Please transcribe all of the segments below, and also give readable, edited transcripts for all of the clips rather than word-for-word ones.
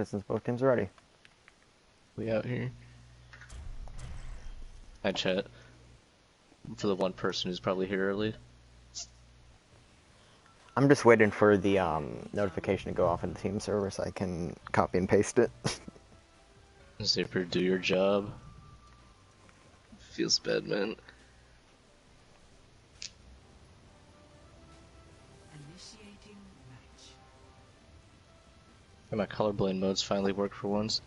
Since both teams are ready. We out here. Hi chat. For the one person who's probably here early. I'm just waiting for the notification to go off in the team server so I can copy and paste it. Zipper, do your job. Feels bad, man. Initiating match. And my colorblind modes finally work for once.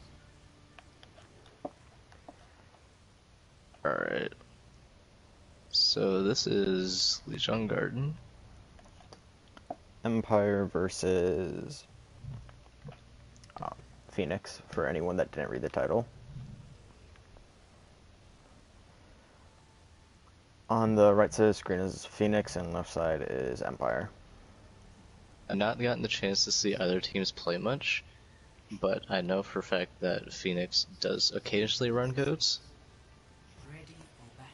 Alright. So this is Legion Garden. Empire versus Phoenix, for anyone that didn't read the title. On the right side of the screen is Phoenix and left side is Empire. I've not gotten the chance to see either teams play much, but I know for a fact that Phoenix does occasionally run goats. Ready for battle.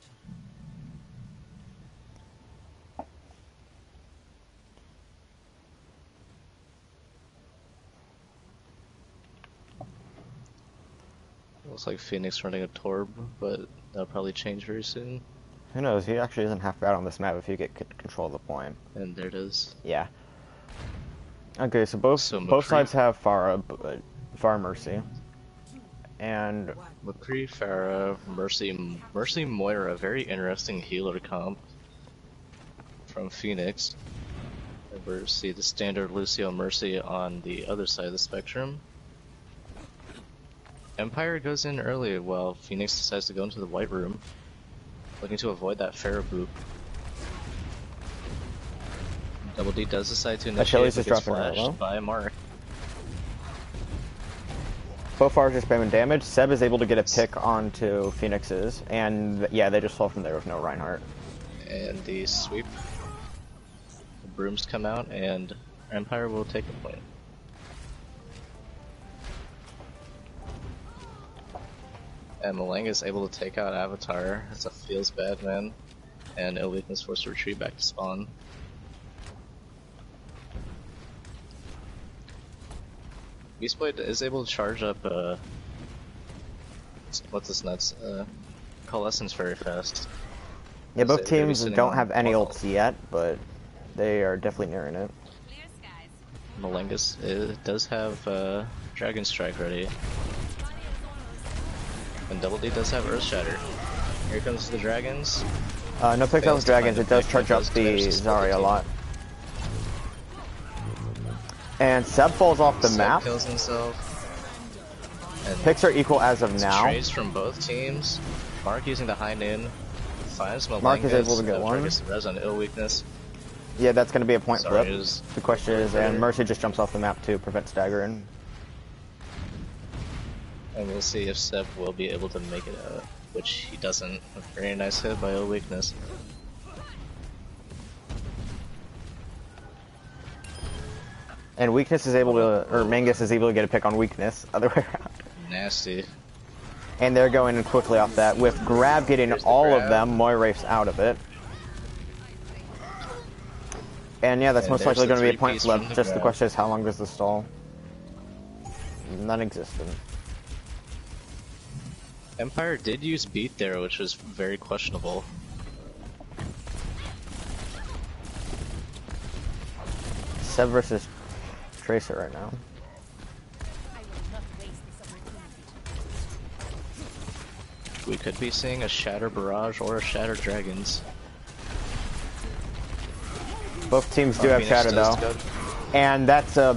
Looks like Phoenix running a Torb, but that'll probably change very soon. Who knows, he actually isn't half bad on this map if you get control of the point. And there it is. Yeah. Okay, so both sides have Pharah Mercy. And McCree, Pharah, Mercy Moira, very interesting healer comp from Phoenix. And we see the standard Lucio Mercy on the other side of the spectrum. Empire goes in early while Phoenix decides to go into the white room, looking to avoid that Pharah boop. Double D does decide to initiate, but gets flashed by Mark. So far, just spamming damage. Seb is able to get a pick onto Phoenix's, and yeah, they just fall from there with no Reinhardt. And the sweep. The brooms come out, and Empire will take the point. And Malang is able to take out Avatar. It's a feels bad, man. And Ill Weakness forced to retreat back to spawn. Beastblade is able to charge up, what's this nuts? Coalescence very fast. Yeah, both teams don't have any ults yet, but they are definitely nearing it. Malengus does have Dragon Strike ready. And Double D does have Earth Shatter. Here comes the dragons. No picks up with dragons, it does charge up the Zarya a lot. And Seb falls off the map. Kills himself. And picks are equal as of now. Trades from both teams. Mark using the high noon. Finds Malengus. Mark is able to get one. Gets the res on Ill Weakness. Yeah, that's going to be a point flip. Is the question is, and Mercy just jumps off the map to prevent staggering. And we'll see if Seb will be able to make it out, which he doesn't. A very nice hit by Ill Weakness. And Weakness is able to, or Mangus is able to get a pick on Weakness, other way around. Nasty. And they're going quickly off that. With Grab getting all of them, Moirafe's out of it. And yeah, that's most likely going to be a point flip. Just the question is, how long does the stall? Non-existent. Empire did use beat there, which was very questionable. Seb versus Tracer right now. We could be seeing a Shatter Barrage or a Shatter Dragons. Both teams do have Shatter though. And that's a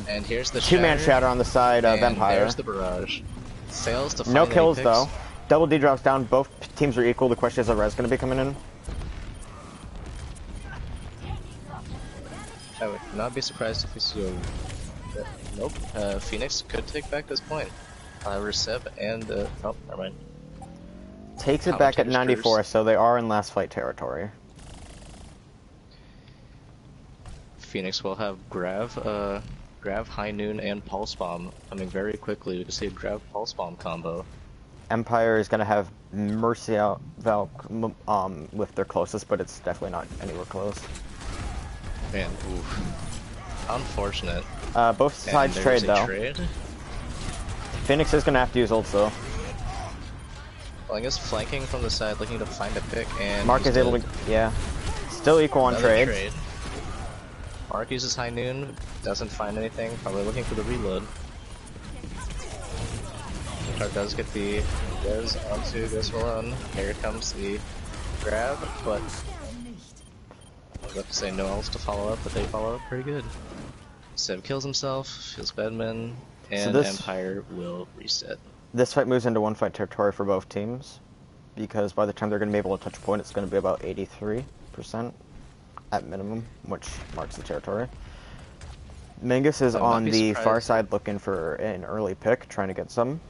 two-man Shatter on the side of Empire. There's the Barrage. Fails to find no kills any though. Double D drops down, both teams are equal. The question is, are res going to be coming in? I would not be surprised if we see a... Nope. Phoenix could take back this point. Seb and... oh, never mind. Takes it back at 94, so they are in last fight territory. Phoenix will have Grav, High Noon, and Pulse Bomb coming very quickly. We can see a Grav Pulse Bomb combo. Empire is going to have Mercy out Valk with their closest, but it's definitely not anywhere close. Man, oof. Unfortunate. Both sides trade though. Trade. Phoenix is gonna have to use ults though. Well, I guess flanking from the side, looking to find a pick, and Mark is able to, yeah. Still equal on another trades. trade. Mark uses High Noon, doesn't find anything, probably looking for the reload. Car does get the res onto this one. Here comes the grab, but I was about to say no else to follow up, but they follow up pretty good. Seb kills himself, feels Bedman, and this- Empire will reset. This fight moves into one fight territory for both teams, because by the time they're going to be able to touch point, it's going to be about 83% at minimum, which marks the territory. Mingus is on the far side looking for an early pick, trying to get some.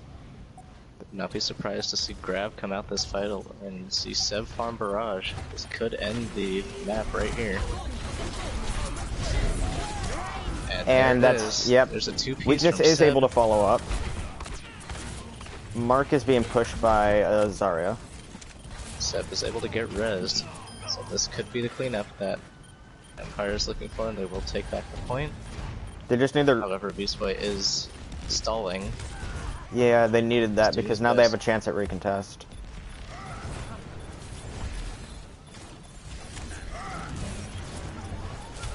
Not be surprised to see Grab come out this fight and see Seb farm Barrage. This could end the map right here. And there it that's, is. yep. There's a two-piece Weakness from is Seb. able to follow up. Mark is being pushed by Zarya. Seb is able to get rezzed. So this could be the cleanup that Empire is looking for, and they will take back the point. They just need their... However, Beast Boy is stalling. Yeah, they needed that do because his now they best. have a chance at recontest.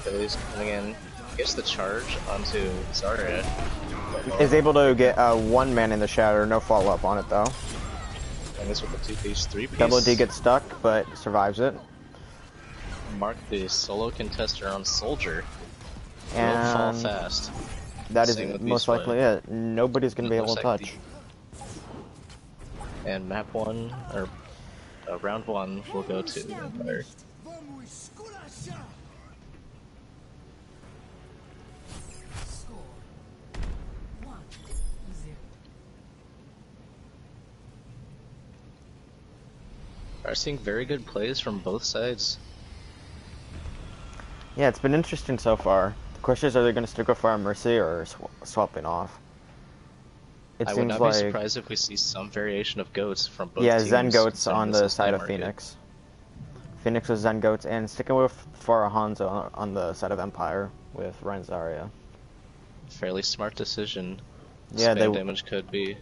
Billy's coming in, gets the charge onto Zarya. Is able to get one man in the shatter, no follow-up on it though. And this with the two-piece, three-piece. Double D gets stuck, but survives it. Mark the solo contester on Soldier. Will fall And fast. that is Same with most Beast Boy. likely it. Nobody's going to be able Looks to like touch. And map one, or round one, will go to Empire. Score 1-0. Are seeing very good plays from both sides. Yeah, it's been interesting so far. The question is, are they going to stick with Fire Mercy or swapping off? It I would seems not like... be surprised if we see some variation of goats from both Yeah, teams. Zen Goats considering on this the is side the of market. Phoenix. Phoenix with Zen Goats, and sticking with Farah Hanzo on the side of Empire with Ryan Zarya. Fairly smart decision. Yeah, Spam damage could be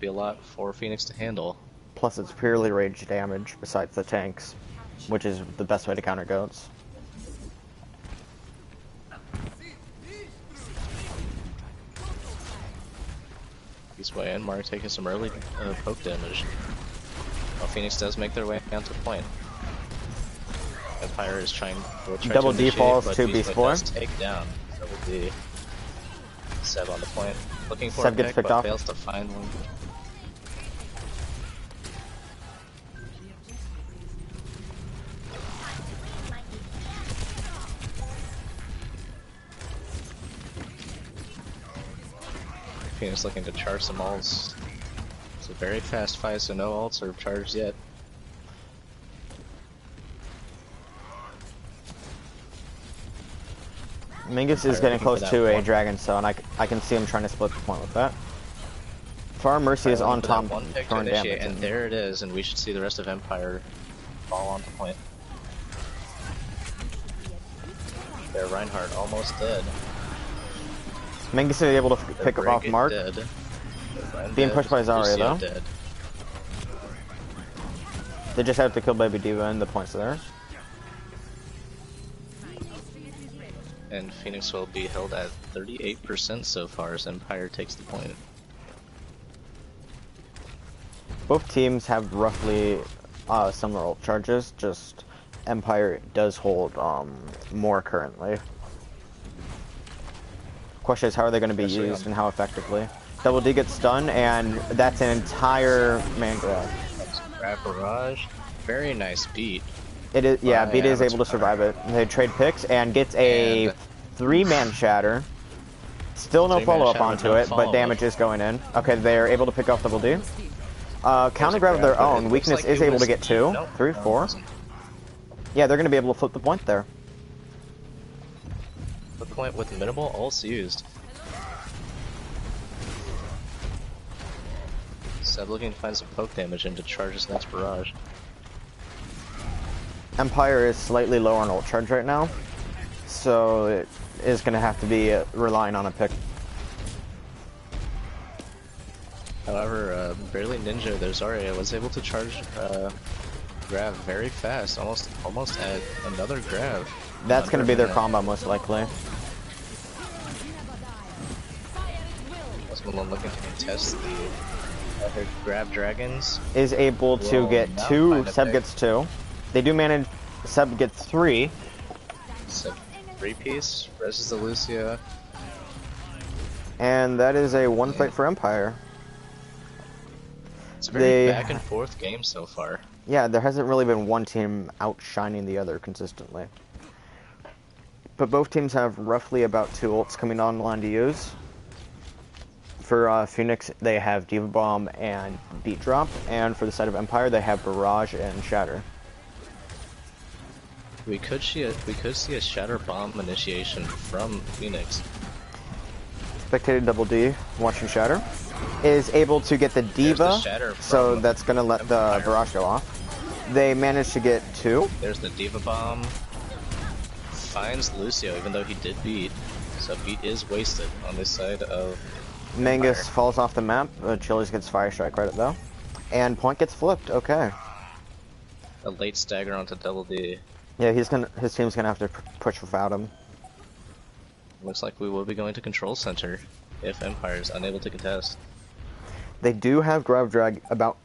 a lot for Phoenix to handle. Plus it's purely rage damage besides the tanks, which is the best way to counter goats. Beast Boy and Mark taking some early poke damage. Well, Phoenix does make their way down to the point. Empire is will try Double to D initiate, falls but to Beast Beast Boy Boy. does take down Double D. Seb on the point. Looking for Seb a gets pick, picked but off. fails to find one. Phoenix looking to charge some ults. It's a very fast fight, so no ults are charged yet. Mingus is getting close to a Dragon Stone. I can see him trying to split the point with that. Far Mercy is on top, One pick to throwing initiate, damage. and there it is, and we should see the rest of Empire fall onto point. There, Reinhardt almost dead. Mingus is able to Their pick up off Break Mark. dead. Ren Being dead. pushed by Zarya, Lucio though. dead. They just have to kill Baby Diva and the points are there. And Phoenix will be held at 38% so far as Empire takes the point. Both teams have roughly similar ult charges, just Empire does hold more currently. Question is, how are they going to be Especially used on- and how effectively? Double D gets stunned, and that's an entire man grab. Grab Barrage. Very nice beat. It is, yeah, By BD is able to Avatar. survive it. They trade picks and gets a And- 3-man shatter. Still no Three-man follow-up shatter, onto no it, but follow-up. damage is going in. Okay, they're able to pick off Double D. Counter grab of their But it own. looks Weakness like is it able was- to get 2, Nope, 3, no, it 4. wasn't. Yeah, they're going to be able to flip the point there. The point with minimal ults used. Seb looking to find some poke damage and to charge his next barrage. Empire is slightly low on ult charge right now, so it is going to have to be relying on a pick. However, Barely Ninja, there's Zarya, was able to charge grab very fast, almost at another grab. That's going to be their combo. combo most likely. That's Malone looking to contest the other grab dragons. Is able to get now 2, find a Seb pick. gets 2. They do manage, Seb gets 3. So 3-piece, versus the Lucio. And that is a 1 fight for Empire. It's a very back and forth game so far. Yeah, there hasn't really been one team outshining the other consistently. But both teams have roughly about 2 ults coming online to use. For Phoenix, they have Diva Bomb and Beat Drop, and for the side of Empire, they have Barrage and Shatter. We could see a Shatter Bomb initiation from Phoenix. Spectator Double D, watching Shatter, is able to get the Diva, so that's going to let the Barrage go off. They managed to get 2. There's the Diva Bomb. Finds Lucio, even though he did beat. So beat is wasted on this side of Mangus Empire. falls off the map. Chili's gets Fire Strike credit though. And Point gets flipped, okay. A late stagger onto Double D. Yeah, his team's going to have to push without him. Looks like we will be going to Control Center if Empire is unable to contest. They do have Grab Drag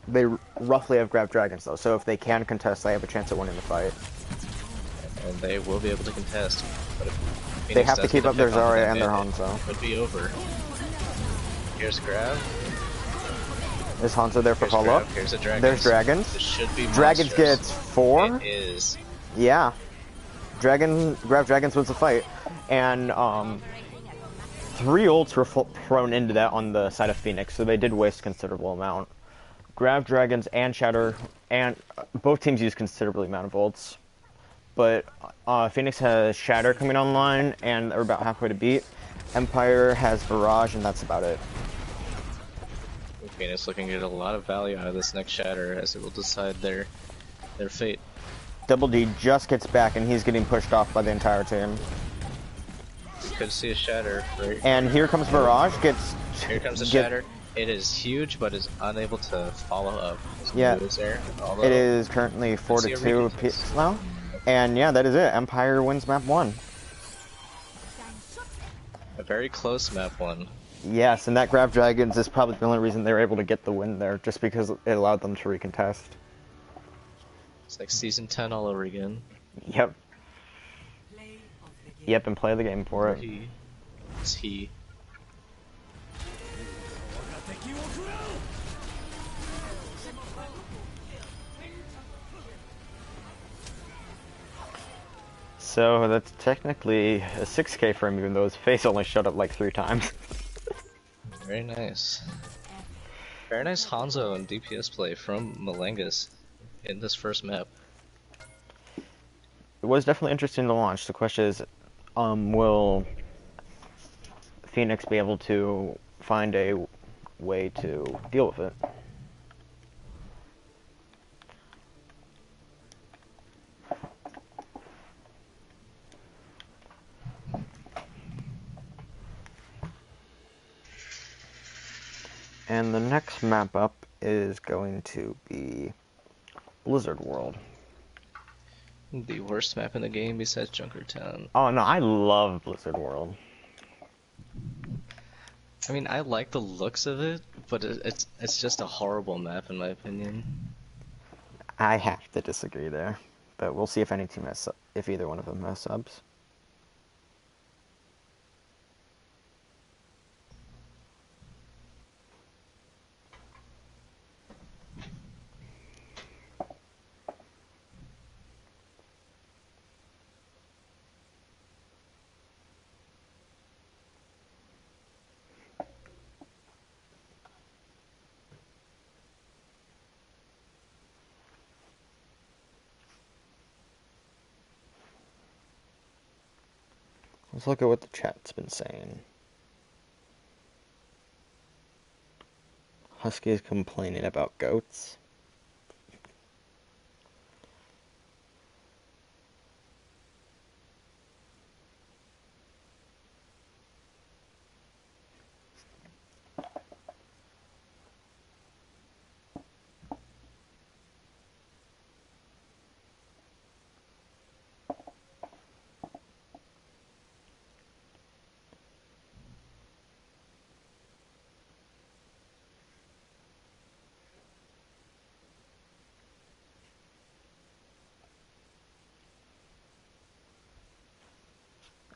they roughly have Grab Dragons though, so if they can contest, they have a chance at winning the fight. And they will be able to contest. But if Phoenix They have to does keep get a up their pick onto Zarya that and their mid, Hanzo. it could be over. Here's grab. Is Hanzo there for Here's follow-up? grab. Here's a Dragons. There's Dragons. This should be Dragons monstrous. gets 4. It is. Yeah. Grab Dragons wins the fight. And 3 ults were thrown into that on the side of Phoenix, so they did waste a considerable amount. Grab Dragons and Shatter, and both teams use considerably amount of ults. But Phoenix has Shatter coming online, and they're about halfway to beat. Empire has Barrage, and that's about it. Phoenix looking to get a lot of value out of this next Shatter as it will decide their fate. Double D just gets back, and he's getting pushed off by the entire team. Could see a Shatter. Right? And here comes Barrage, Here comes a Shatter. It is huge, but is unable to follow up. Yeah, there, it is currently 4-2 apiece now. And yeah, that is it. Empire wins map 1. A very close map 1. Yes, and that Grab Dragons is probably the only reason they were able to get the win there, just because it allowed them to recontest. It's like season 10 all over again. Yep. Yep, and play the game for it. It's he. So that's technically a 6K for him, even though his face only showed up like 3 times. Very nice. Very nice Hanzo and DPS play from Malengus in this first map. It was definitely interesting to launch. The question is, will Phoenix be able to find a way to deal with it? And the next map up is going to be Blizzard World. The worst map in the game besides Junkertown. Oh no, I love Blizzard World. I mean, I like the looks of it, but it's just a horrible map in my opinion. I have to disagree there, but we'll see if any team has, if either one of them has subs. Let's look at what the chat's been saying. Husky is complaining about goats.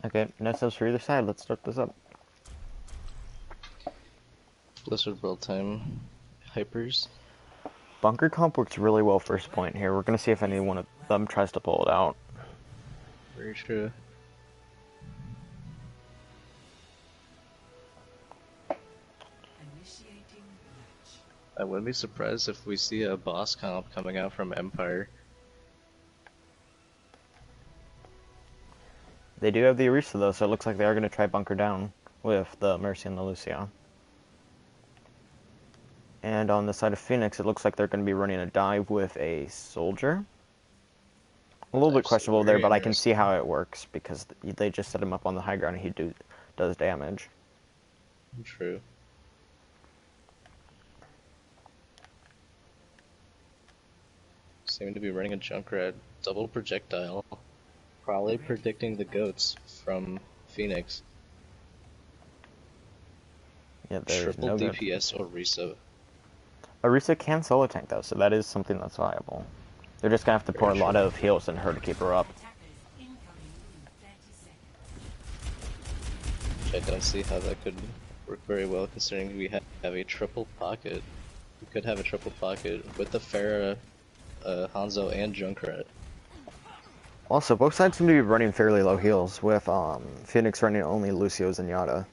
Okay, no subs for either side. Let's start this up. Blizzard World Time Hypers. Bunker comp works really well first point here. We're gonna see if any one of them tries to pull it out. Very true. Initiating match. I wouldn't be surprised if we see a boss comp coming out from Empire. They do have the Orisa though, so it looks like they are gonna try bunker down with the Mercy and the Lucio. And on the side of Phoenix, it looks like they're going to be running a dive with a soldier. A little bit questionable there, but I can see how it works because they just set him up on the high ground and he does damage. True. Seem to be running a Junkrat double projectile. Probably predicting the goats from Phoenix. Yeah, there's Triple no DPS Orisa. Orisa can solo tank though, so that is something that's viable. They're just gonna have to pour a lot of heals in her to keep her up. Attackers incoming in 30 seconds. I don't see how that could work very well considering we have a triple pocket. We could have a triple pocket with the Pharah, Hanzo, and Junkrat. Also, both sides seem to be running fairly low heals, with Phoenix running only Lucio's and Yada.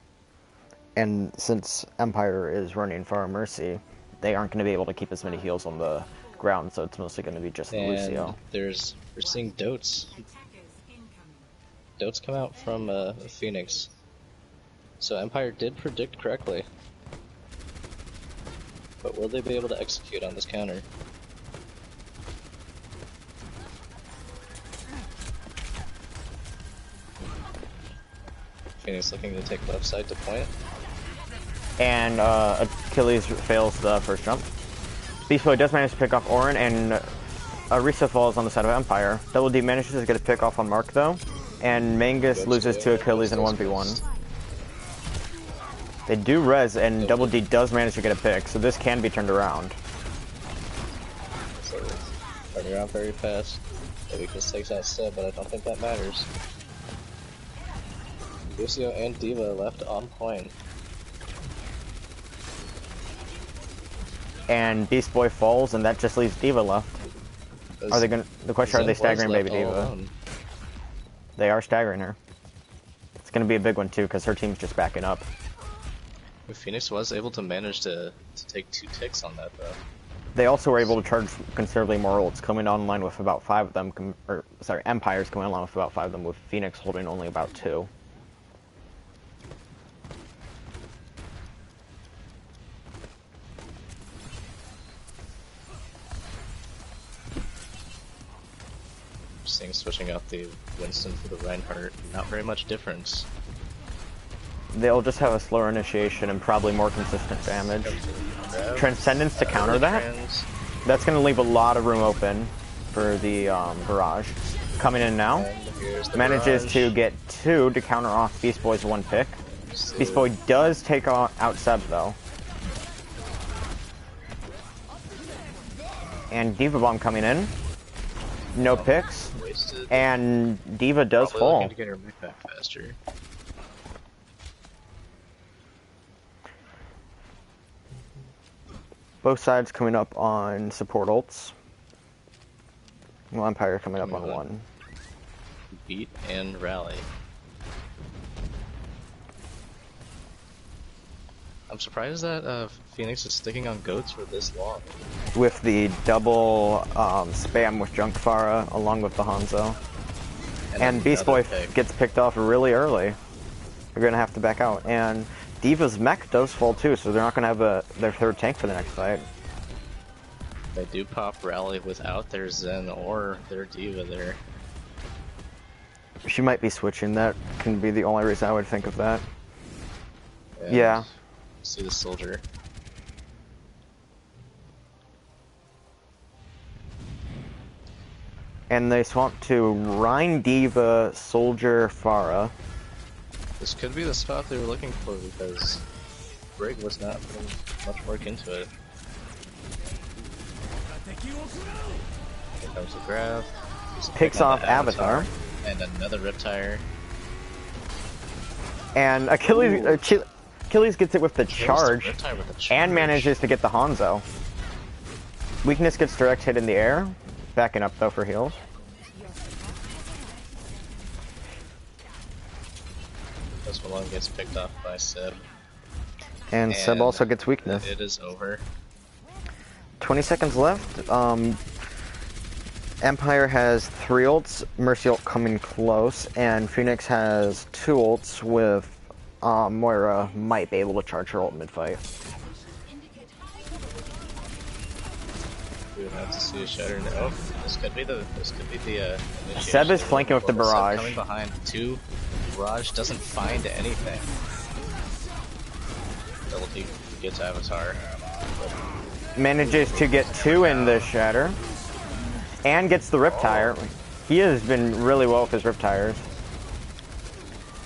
And since Empire is running Pharah Mercy, they aren't going to be able to keep as many heals on the ground, so it's mostly going to be just the Lucio. We're seeing Dotes. Attackers incoming. Dotes come out from Phoenix. So Empire did predict correctly. But will they be able to execute on this counter? Phoenix looking to take left side to point. And Achilles fails the first jump. Beast Boy does manage to pick off Orin, and Orisa falls on the side of Empire. Double D manages to get a pick off on Mark though, and Mangus loses to Achilles in 1v1. They do res, and Double D does manage to get a pick, so this can be turned around. So turn around very fast. Maybe just takes out Seb, but I don't think that matters. Lucio and Diva left on point. And Beast Boy falls, and that just leaves Diva left. Are they gonna? The question: are they staggering Baby Diva? They are staggering her. It's gonna be a big one too, because her team's just backing up. Phoenix was able to manage to take 2 ticks on that though. They also were able to charge considerably more ults, coming online with about 5 of them. Empire's coming online with about 5 of them, with Phoenix holding only about 2. Seeing switching out the Winston for the Reinhardt, not very much difference. They'll just have a slower initiation and probably more consistent damage. Transcendence to counter that? That's going to leave a lot of room open for the barrage. Coming in now. Manages to get 2 to counter off Beast Boy's 1 pick. Beast Boy does take out Seb though. And Diva Bomb coming in. No picks. And Diva does fall. Looking to get her move back faster. Both sides coming up on support ults. Well, Empire coming up on 1. Beat and rally. I'm surprised that Phoenix is sticking on goats for this long. With the double spam with Junk Pharah along with the Hanzo. And Beast Boy gets picked off really early. They're going to have to back out. And Diva's mech does fall too, so they're not going to have their 3rd tank for the next fight. They do pop rally without their Zen or their Diva there. She might be switching. That can be the only reason I would think of that. And yeah. See the soldier. And they swap to Rhine Diva, Soldier, Pharah. This could be the spot they were looking for because Brig was not putting much work into it. Here comes the grab. Picks off Avatar. And another Riptire. And Achilles gets it with the charge, Riptide with the charge. and manages to get the Hanzo. Weakness gets direct hit in the air. Backing up though for heals. This one gets picked off by Seb. And Seb also gets weakness. It is over. 20 seconds left. Empire has 3 ults, Mercy ult coming close, and Phoenix has 2 ults with Moira might be able to charge her ult mid-fight. We would have to see a shatter now. This could be the Seb is flanking with the barrage. Seb coming behind 2. Barrage doesn't find anything. Double T gets Avatar. Manages to get 2 in the shatter. And gets the Riptire. He has been really well with his Riptires.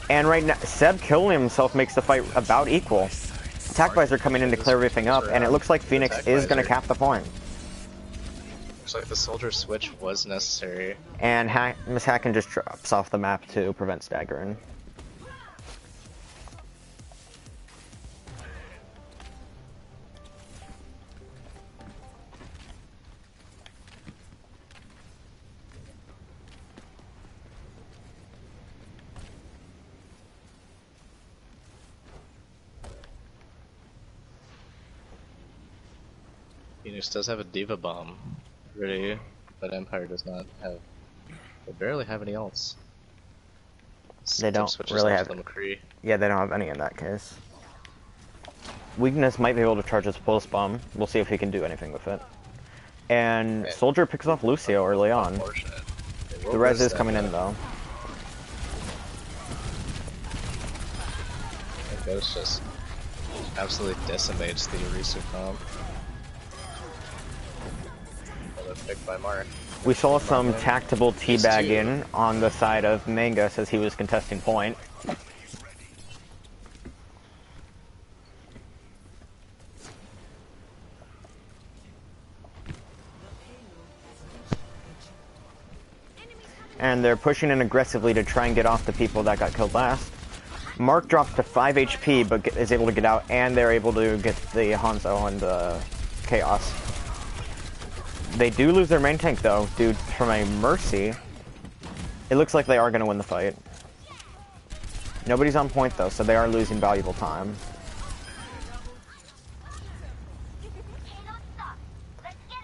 And right now, Seb killing himself makes the fight about equal. Attack Visor coming in to clear everything up, and it looks like Phoenix is going to cap the point. Looks like the soldier switch was necessary. And Miss Hacken just drops off the map to prevent staggering. Phoenix does have a Diva Bomb ready, but Empire does not have. They barely have any ults. They don't really have. Yeah, they don't have any in that case. Weakness might be able to charge his Pulse Bomb. We'll see if he can do anything with it. And Soldier picks off Lucio early on. The res is coming in though. And Ghost just absolutely decimates the Arisu comp. Picked by Mark. We saw some tactical teabagging on the side of Mangus as he was contesting point. And they're pushing in aggressively to try and get off the people that got killed last. Mark drops to 5 HP but is able to get out, and they're able to get the Hanzo and the Chaos. They do lose their main tank though, due from a Mercy. It looks like they are going to win the fight. Nobody's on point though, so they are losing valuable time.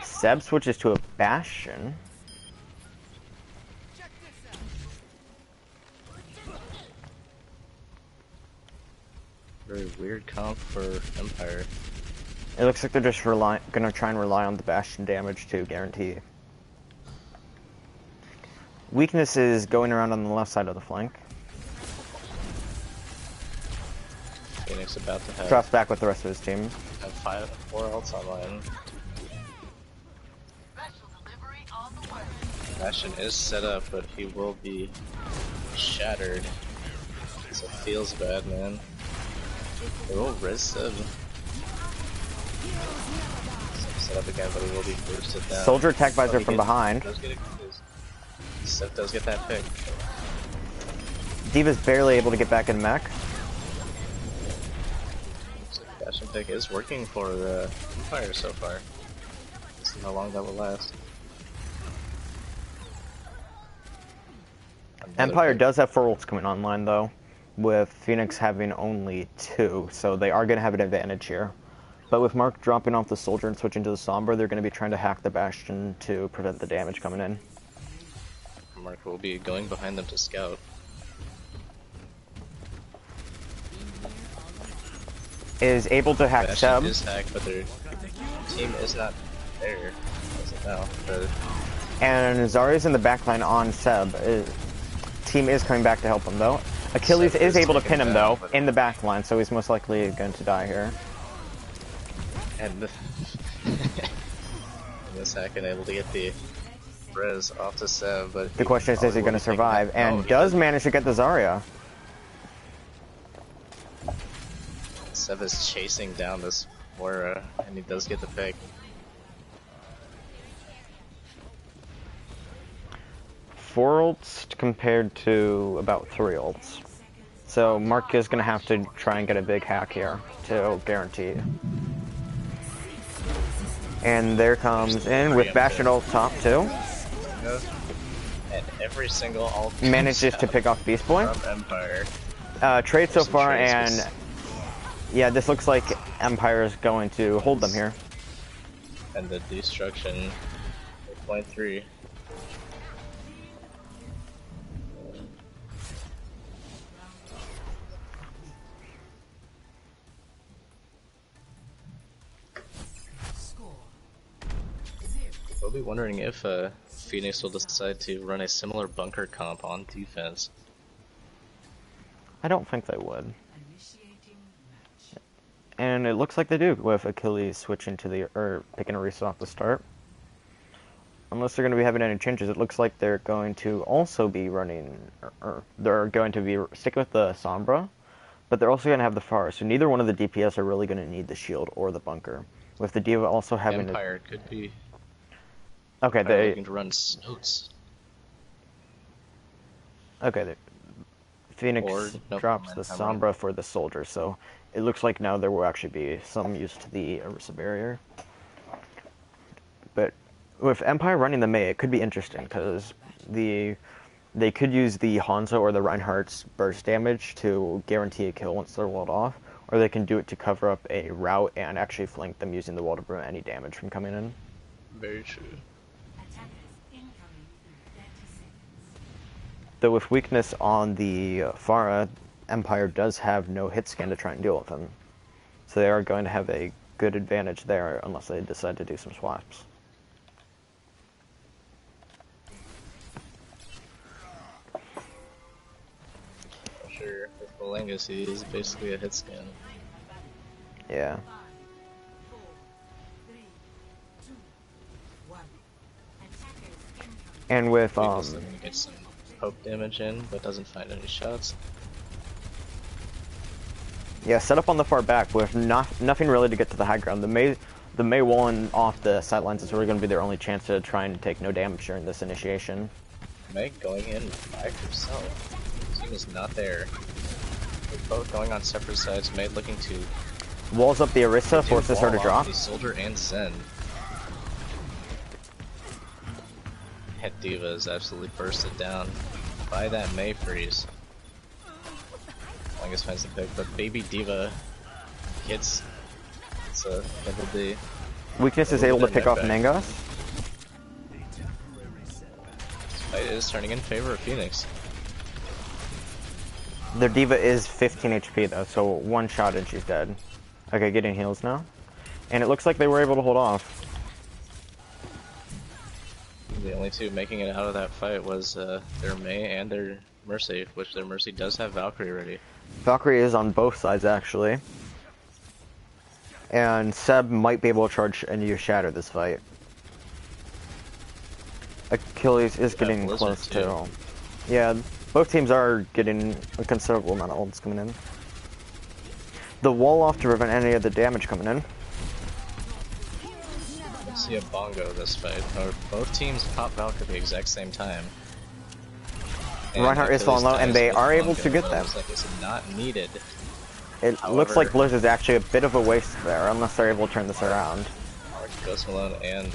Seb switches to a Bastion. Very weird comp for Empire. It looks like they're just gonna try and rely on the Bastion damage to guarantee. Weakness is going around on the left side of the flank. Phoenix about to have. Drops back with the rest of his team. Have 4 ults online. Bastion is set up, but he will be shattered. So it feels bad, man. They will res Seb. Set up again, but he will be boosted down. Soldier attack visor from behind. Seb does get that pick. Diva's barely able to get back in mech. So Bastion pick is working for Empire so far. Let's see how long that will last. Empire does have 4 ults coming online though, with Phoenix having only 2, so they are going to have an advantage here. But with Mark dropping off the Soldier and switching to the Sombra, they're going to be trying to hack the Bastion to prevent the damage coming in. Mark will be going behind them to scout. Is able to hack Seb. Bastion is hacked, but their team is not there as of now. But and Zarya's in the backline on Seb. Team is coming back to help him though. Achilles Seb is able to taken pin him down, though in the backline, so he's most likely going to die here. And this Hacken able to get the res off to Seb, but The question is he going to survive? And does manage to get the Zarya. Seb is chasing down this Moira, and he does get the pick. 4 ults compared to about 3 ults. So Mark is going to have to try and get a big hack here to guarantee. And there comes in with Bastion ult top too. And every single ult Manages to pick off Beast Boy. from Empire. Trade so Some far, trades and was- yeah, this looks like Empire is going to hold them here. And the destruction 8.3. Score. We'll be wondering if Phoenix will decide to run a similar bunker comp on defense. I don't think they would. Initiating match. And it looks like they do with Achilles switching to the, or picking a reset off the start. Unless they're going to be having any changes, it looks like they're going to also be running, or they're going to be sticking with the Sombra, but they're also going to have the Pharah, so neither one of the DPS are really going to need the shield or the bunker. With the Diva also having Empire could be okay, Empire looking to run Snoots. Phoenix Or, nope, drops the Empire. Sombra for the soldier, so it looks like now there will actually be some use to the Orisa barrier. But with Empire running the Mei, it could be interesting because they could use the Hanzo or the Reinhardt's burst damage to guarantee a kill once they're walled off, or they can do it to cover up a route and actually flank them using the wall to prevent any damage from coming in. Very true. Attackers incoming in 30 seconds. Though with weakness on the Pharah, Empire does have no hit scan to try and deal with them. So they are going to have a good advantage there unless they decide to do some swaps. For sure. With Belengus, he is basically a hit scan. Yeah. 5, 4, 3, 2, 1. Attackers incoming. And with Belengus looking to get some poke damage in, but doesn't find any shots. yeah, set up on the far back with nothing really to get to the high ground. The Mei walling off the sidelines is really going to be their only chance to try and take no damage during this initiation. Meg going in by herself. Team is not there. They're both going on separate sides. Meg looking to Walls up the Orisa, forces her to wall off drop. The soldier and Zen. Het Diva is absolutely bursted down by that Mei freeze. Longest finds the pick, but Baby Diva gets a double D. Weakness is able to pick off Mangos. Fight is turning in favor of Phoenix. Their Diva is 15 HP though, so one shot and she's dead. Okay, getting heals now. And it looks like they were able to hold off. The only two making it out of that fight was their Mei and their Mercy, which their Mercy does have Valkyrie ready. Valkyrie is on both sides actually. And Seb might be able to charge and use Shatter this fight. Achilles is getting Blizzard close too. too. Yeah, both teams are getting a considerable amount of ults coming in. The wall off to prevent any of the damage coming in. See a bongo this fight. Or both teams pop Valk at the exact same time. And Reinhardt is Achilles falling low, and dies they with are able bongo, to get but them. looks like it's not needed. It looks However- like Blizz is actually a bit of a waste there, unless they're able to turn this around. Ghost Malone and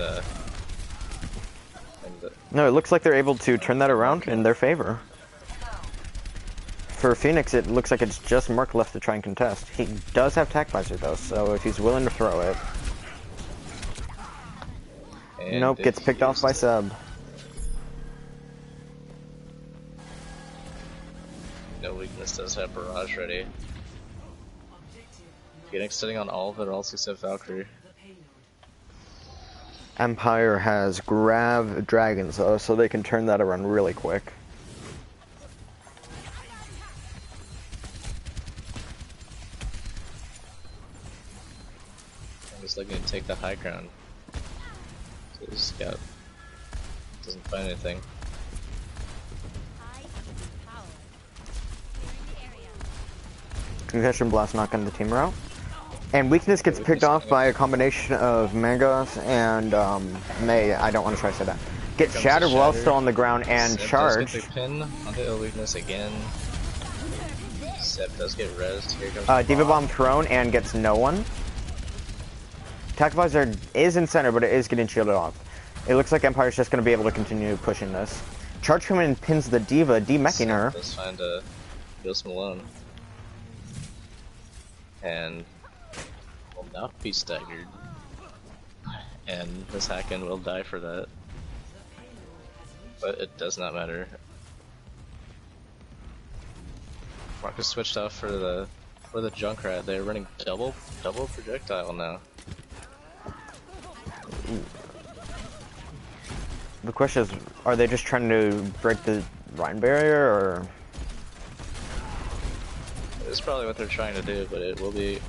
No, it looks like they're able to turn that around in their favor. For Phoenix, it looks like it's just Mark left to try and contest. He does have Tac Visor though, so if he's willing to throw it. and Nope, gets picked off by used. Seb. No weakness does have Barrage ready. Objective Phoenix sitting on all of their ults except Valkyrie. the payload. Empire has Grav Dragons though, so they can turn that around really quick. I'm just looking to take the high ground. So the scout doesn't find anything. Concussion Blast knocking the team out. And Weakness gets picked off by a combination of Mangos and Mei. I don't want to try to say that. Gets Comes shattered to while Shatter. still on the ground and Seb charged. does get the pin onto ill weakness again. Zeb does get rezzed. Here comes Diva Bomb thrown and gets no one. Attack Visor is in center, but it is getting shielded off. It looks like Empire's just going to be able to continue pushing this. Charge coming in pins the Diva, demeching her. Let's find a Ghost Malone. And will not be staggered. And this Hacken will die for that. But it does not matter. Marcus switched off for the Junkrat. They're running double projectile now. The question is, are they just trying to break the Rhine barrier, or? It's probably what they're trying to do, but it will be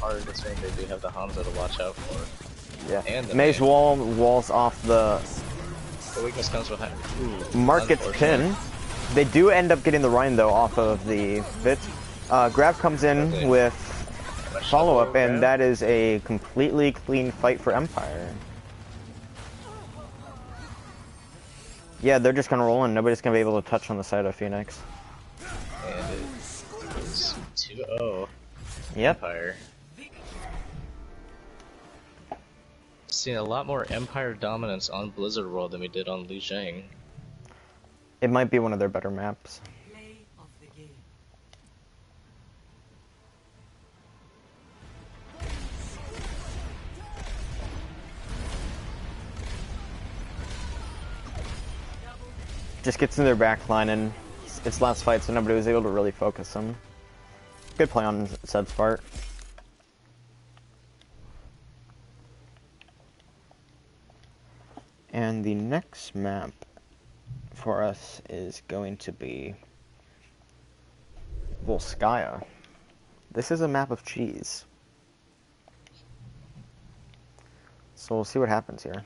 hard considering they do have the Hanzo to watch out for. Yeah. And the Maze walls off the. The weakness comes with Mark gets pinned. They do end up getting the Rhine though off of the bit. Grab comes in with follow-up, and that is a completely clean fight for Empire. Yeah, they're just gonna roll in. Nobody's gonna be able to touch on the side of Phoenix. And it is 2-0. Yep. Empire. Seen a lot more Empire dominance on Blizzard World than we did on Lijiang. It might be one of their better maps. Play of the game. Just gets in their back line, and it's last fight, so nobody was able to really focus them. Good play on Zed's part. And the next map for us is going to be Volskaya. This is a map of cheese. So we'll see what happens here.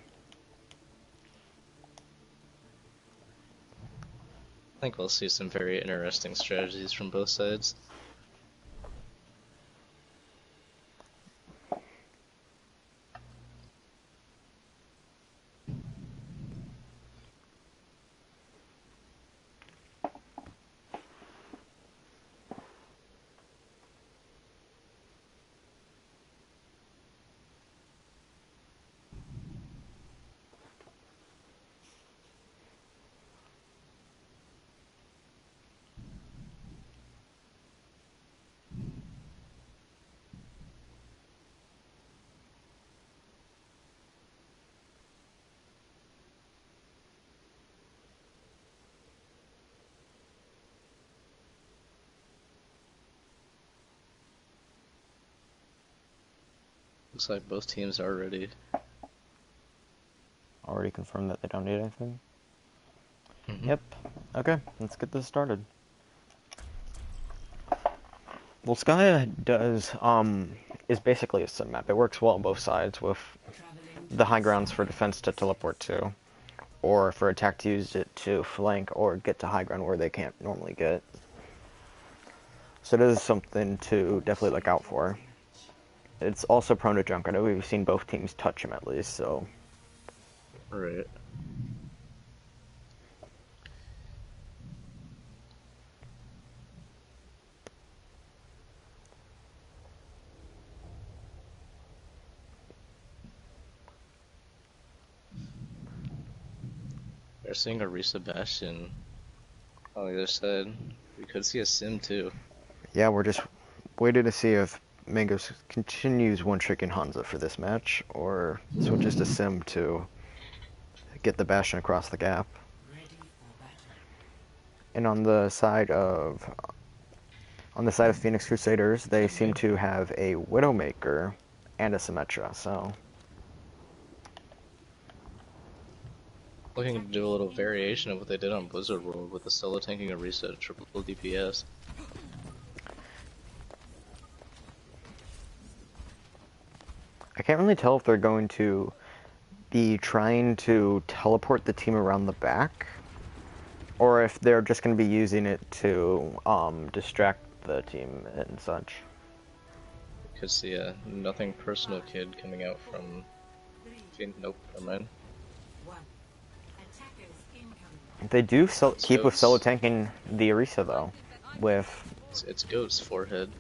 I think we'll see some very interesting strategies from both sides. Looks like both teams are ready. Already confirmed that they don't need anything. Mm-hmm. Yep. Okay, let's get this started. Volskaya is basically a sim map. It works well on both sides, with the high grounds for defense to teleport to, or for attack to use it to flank or get to high ground where they can't normally get. So it is something to definitely look out for. It's also prone to junk. I know we've seen both teams touch him at least, so. Right. We're seeing a Risa Bastion on the other side. We could see a Sim too. Yeah, we're just waiting to see if Mangos continues one-tricking Hanzo for this match, or switches to Sim to get the Bastion across the gap. Ready for battle. And on the side of Phoenix Crusaders, they seem to have a Widowmaker and a Symmetra, so. Looking to do a little variation of what they did on Blizzard World with the solo tanking a reset triple DPS. I can't really tell if they're going to be trying to teleport the team around the back, or if they're just going to be using it to distract the team and such. Could see a nothing personal kid coming out from. Nope, never mind. 1. Attackers incoming. They do keep with solo tanking the Orisa though, with It's Goat's forehead.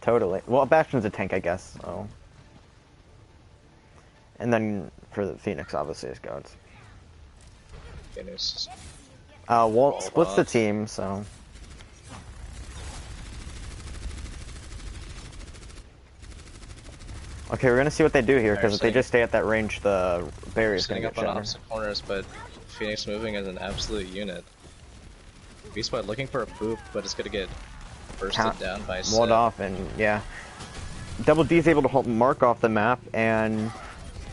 Totally. Well, Bastion's a tank, I guess. So. And then for the Phoenix, obviously, is Goats. Phoenix. Walt splits the off. team, so. Okay, we're gonna see what they do here, because if they just stay at that range, the barrier's gonna Setting get up on shattered. opposite corners, but Phoenix moving as an absolute unit. Beast Boy looking for a boop, but it's gonna get bursted down by Walled Seb. off, and yeah. Double D's able to hold Mark off the map, and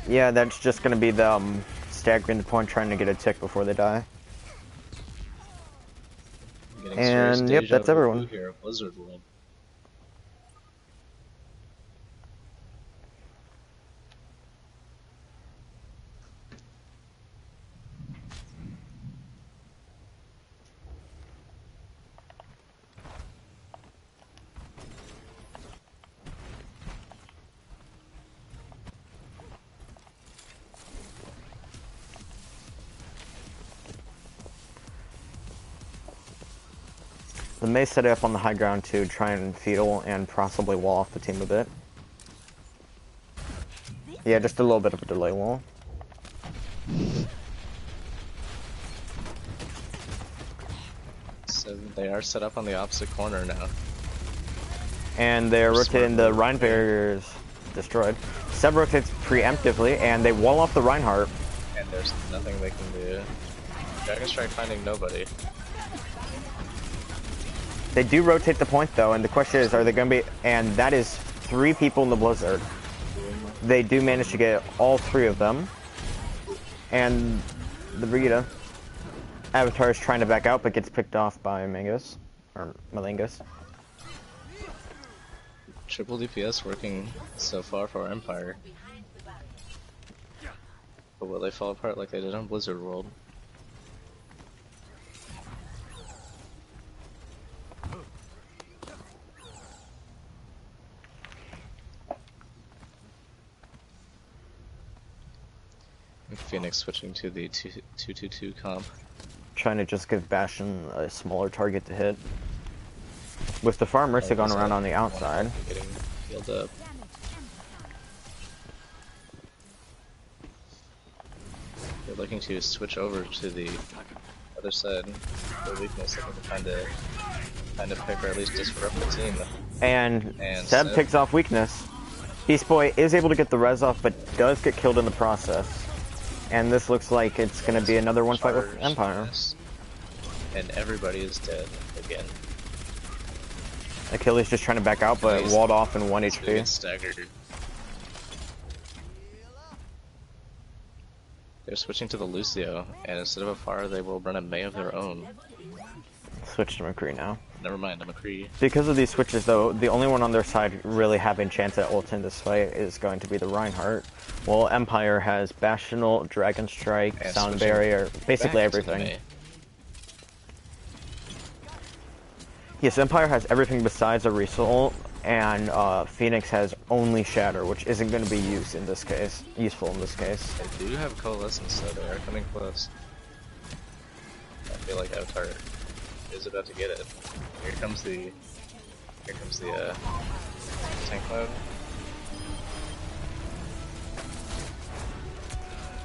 yeah, that's just gonna be the staggering the point, trying to get a tick before they die. Getting And yep, that's everyone. Here of Blizzard World. The May set it up on the high ground to try and fetal and possibly wall off the team a bit. Yeah, just a little bit of a delay wall. So they are set up on the opposite corner now. And they're rotating the Rhine barriers destroyed. Seb rotates preemptively, and they wall off the Reinhardt. And there's nothing they can do. Dragon Strike finding nobody. They do rotate the point though, and the question is, are they going to be? And that is 3 people in the Blizzard. They do manage to get all 3 of them. And the Brigida Avatar is trying to back out, but gets picked off by Mangus or Malingus. Triple DPS working so far for Empire. But will they fall apart like they did on Blizzard World? Phoenix switching to the 2-2-2 comp. Trying to just give Bastion a smaller target to hit. With the Farm Mercy going around on the outside. Getting healed up. They're looking to switch over to the other side. Their weakness, looking to find a pick or at least disrupt the team. And Seb picks off weakness. Beast Boy is able to get the res off, but does get killed in the process. And this looks like it's going to be another one fight with Empire. And everybody is dead again. Achilles just trying to back out, but walled off in 1 HP. Staggered. They're switching to the Lucio, and instead of a Pharah, they will run a May of their own. Switch to McCree now. Never mind, a McCree. Because of these switches, though, the only one on their side really having chance at ult in this fight is going to be the Reinhardt. While Empire has Bastional, Dragon Strike, And Sound Barrier, basically back to everything. May. Yes, Empire has everything besides a Resoul ult, and Phoenix has only Shatter, which isn't going to be used in this case. Useful in this case. They do have Coalescence, so they are coming close. I feel like Avatar is about to get it. Here comes the tank mode.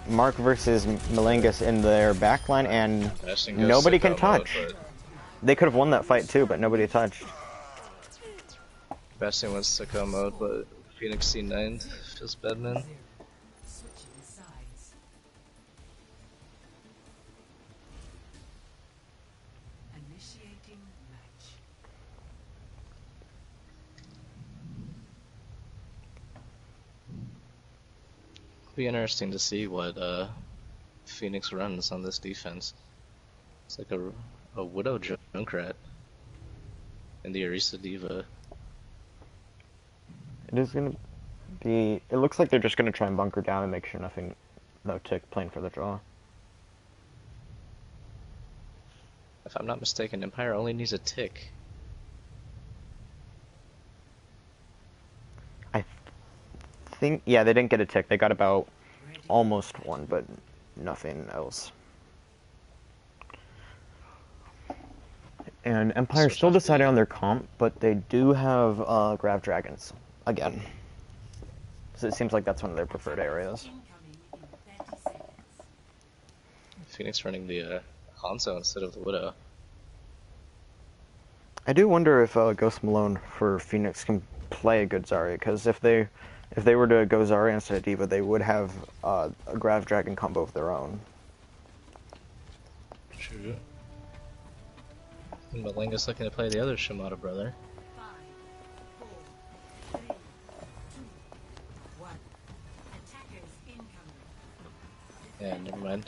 Mark versus Malingus in their backline, and Bastion goes nobody can sicko mode, touch. but They could have won that fight too, but nobody touched. Bastion went sicko mode, but Phoenix C9 feels bad, man. Switching sides. Initiating match. Be interesting to see what Phoenix runs on this defense. It's like a Widow Junkrat and the Orisa Diva. It is gonna be. It looks like they're just gonna try and bunker down and make sure no tick playing for the draw. If I'm not mistaken, Empire only needs a tick. I think, yeah, they didn't get a tick. They got about almost one, but nothing else. And Empire's Switch still off the deciding on their comp, but they do have Grav Dragons again. So it seems like that's one of their preferred areas. Incoming in 30 seconds. Phoenix running the Hanzo instead of the Widow. I do wonder if Ghost Malone for Phoenix can play a good Zarya, because if they were to go Zarya instead of D.Va, they would have a Grav Dragon combo of their own. True. And Malenga's looking to play the other Shimada brother. 5, 4, 3, 2, 1. Attackers incoming. Yeah, never mind.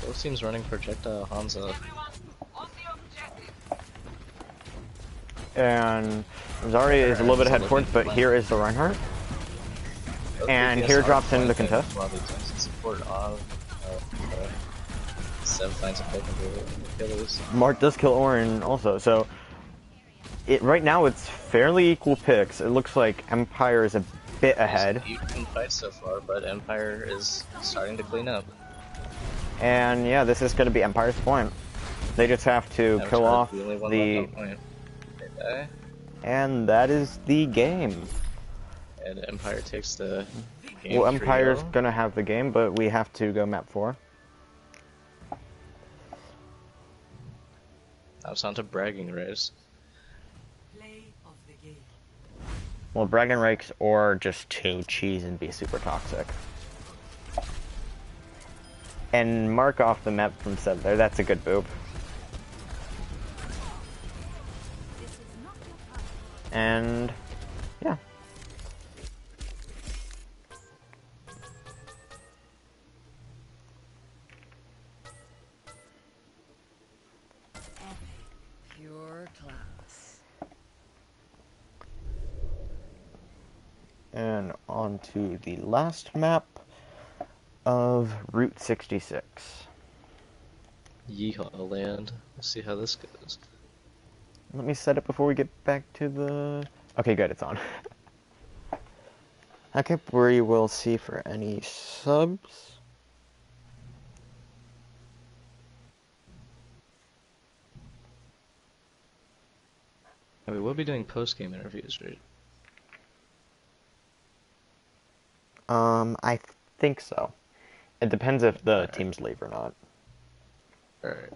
Objective Both teams running projectile Hanzo. And Zarya is a little bit ahead forward, but here is the Reinhardt. And here drops in the contest. While the teams in support of Seb finds a pick and killers. Mark does kill Orin also, so right now it's fairly equal picks. It looks like Empire is a bit ahead. Even fight so far, but Empire is starting to clean up. And yeah, this is going to be Empire's point. They just have to kill off the... And that is the game. And Empire takes the game. Well, Empire's 3-0. gonna have the game, but we have to go map 4. Now it's on to bragging race. play of the game. Well, Bragging Rakes or just to cheese and be super toxic. And mark off the map from Seb there. That's a good boob. And yeah. Pure class. And on to the last map of Route 66. Yeehaw land. Let's see how this goes. Let me set it before we get back to the... Okay, good, it's on. Okay, we will see for any subs. And we will be doing post-game interviews, right? I think so. It depends if the teams leave or not. Alright.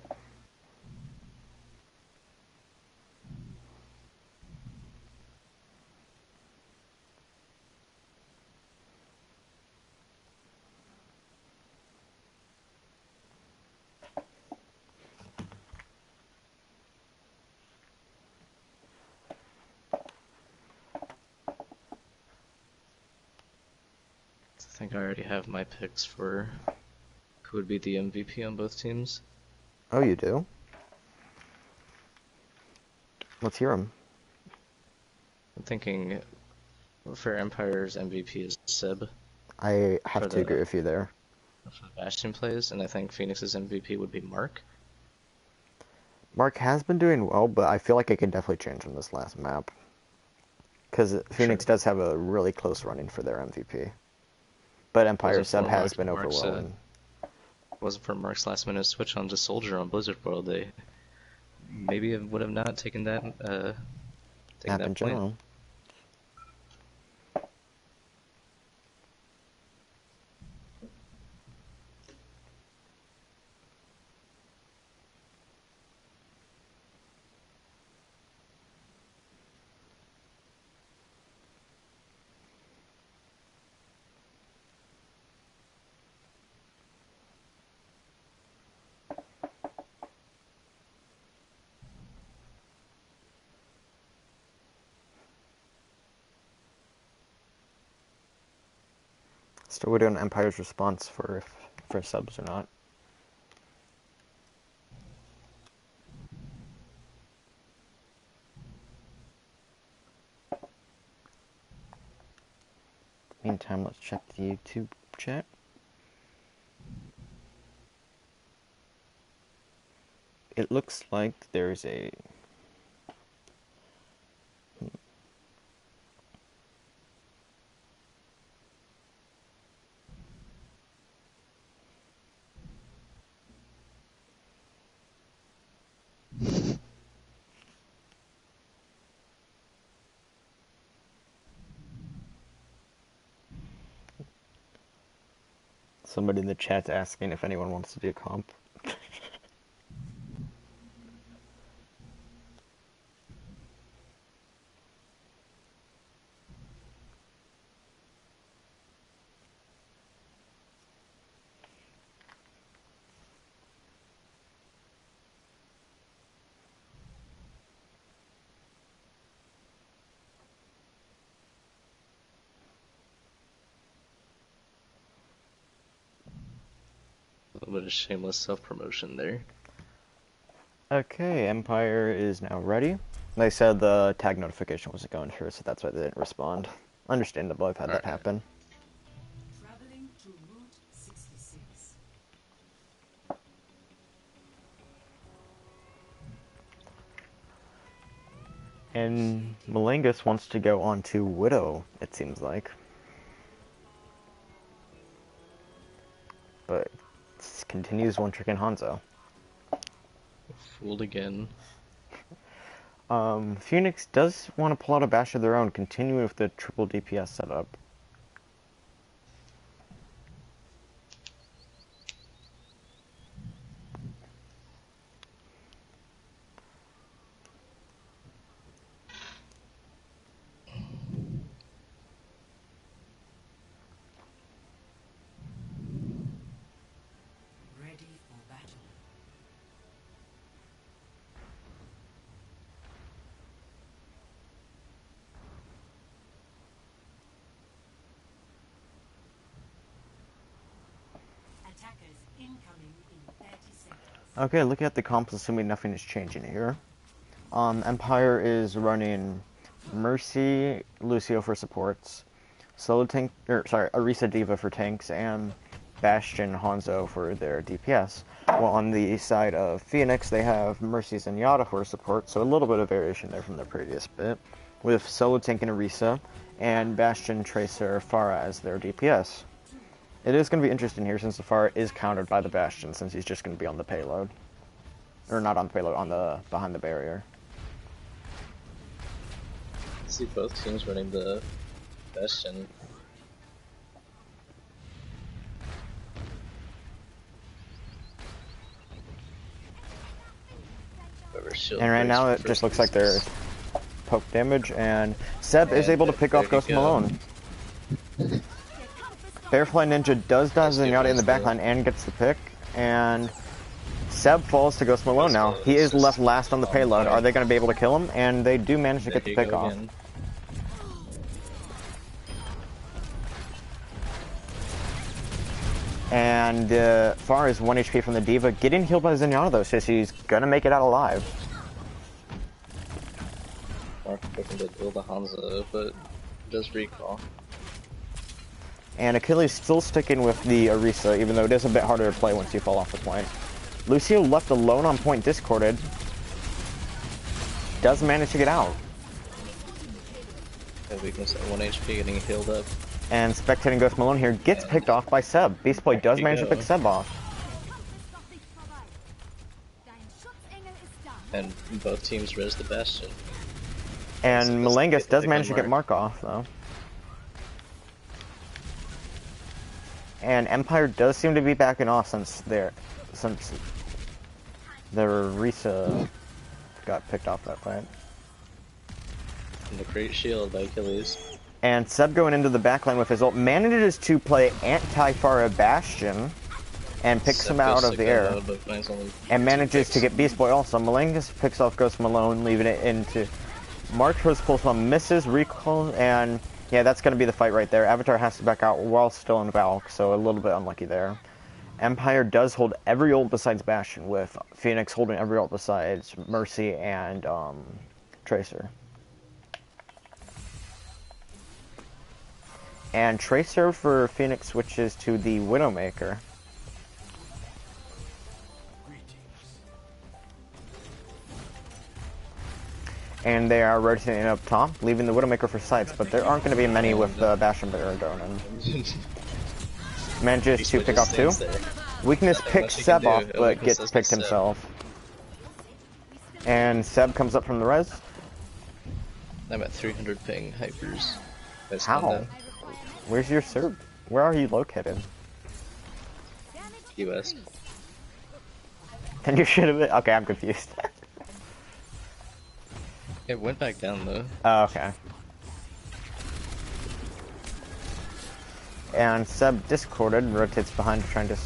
I think I already have my picks for who would be the MVP on both teams. Oh, you do? Let's hear them. I'm thinking for Empire's MVP is Seb. I have For to the- agree with you there. For Bastion plays, and I think Phoenix's MVP would be Mark. Mark has been doing well, but I feel like it could definitely change on this last map. Because Phoenix does have a really close running for their MVP. But Empire Wasn't Seb for has been Mark's, overwhelming. Wasn't for Mark's last minute switch on to Soldier on Blizzard World, they maybe would have not taken that Map taken in that point. general. Still waiting on Empire's response for subs or not. Meantime, let's check the YouTube chat. It looks like there's a... Somebody in the chat's asking if anyone wants to do a comp. A little bit of shameless self-promotion there. Okay, Empire is now ready. They said the tag notification wasn't going through, so that's why they didn't respond. Understandable, I've had that happen. Traveling to Route 66. And Malengus wants to go on to Widow, it seems like. But it continues one trick in Hanzo. Fooled again. Phoenix does want to pull out a bash of their own, continue with the triple DPS setup. Ready for battle. Attackers incoming in 30 seconds. Okay, looking at the comps, assuming nothing is changing here. Empire is running Mercy, Lucio for supports, Orisa Diva for tanks, and Bastion Hanzo for their DPS. While on the side of Phoenix, they have Mercy Zenyatta for support, so a little bit of variation there from the previous bit, with Solo Tank and Orisa, and Bastion, Tracer, Pharah as their DPS. It is going to be interesting here since the Pharah is countered by the Bastion, since he's just going to be on the payload. Or not on the payload, on the behind the barrier. I see both teams running the Bastion. And right now it just looks like there's poke damage, and Seb is able to pick off Ghost Malone. Bearfly Ninja does dodge Zenyatta in the backline and gets the pick, and Seb falls to Ghost Malone now. He is left last on the payload. Are they going to be able to kill him? And they do manage to get the pick off. And Far is 1 HP from the Diva, getting healed by Zenyatta though, so he's going to make it out alive. Mark looking to kill the Hanzo, but does recall. And Achilles still sticking with the Orisa, even though it is a bit harder to play once you fall off the point. Lucio left alone on point discorded. Does manage to get out. That weakness at 1 HP getting healed up. And spectating Ghost Malone here gets picked off by Seb. Beast Boy does manage to pick Seb off. And both teams res the Bastion. And Malengus does manage to get Mark off, though. And Empire does seem to be backing off since their Orisa got picked off that fight. And the great shield by Achilles. And Seb going into the backline with his ult manages to play anti-Pharah Bastion and picks him out of the air. And manages to get Beast Boy also. Malengus picks off Ghost Malone, leaving it into Mark towards Pulse One, misses, recall, and yeah, that's going to be the fight right there. Avatar has to back out while still in Valk, so a little bit unlucky there. Empire does hold every ult besides Bastion, with Phoenix holding every ult besides Mercy and Tracer. And Tracer for Phoenix switches to the Widowmaker. And they are rotating up top, leaving the Widowmaker for sights, but there aren't going to be many with Bastion Baradon. Manages to pick off two. Weakness picks Seb off, but gets picked himself. And Seb comes up from the res. I'm at 300 ping, hypers. How? Where's your serve? Where are you located? US. Then you should have been. Okay, I'm confused. It went back down though. Oh, okay. And Seb discorded, rotates behind trying to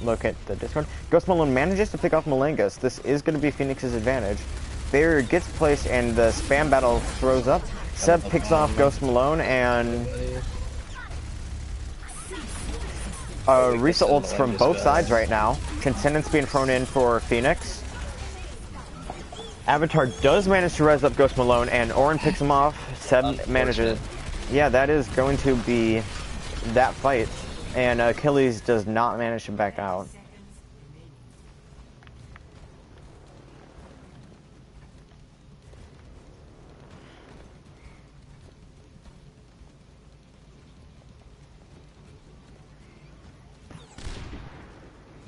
locate the Discord. Ghost Malone manages to pick off Malengus. This is going to be Phoenix's advantage. Barrier gets placed and the spam battle throws up. Seb picks off Ghost Malone and Risa ults from both sides right now. Transcendence being thrown in for Phoenix. Avatar does manage to res up Ghost Malone and Orin picks him off. Seb manages. Yeah, that is going to be that fight. And Achilles does not manage to back out.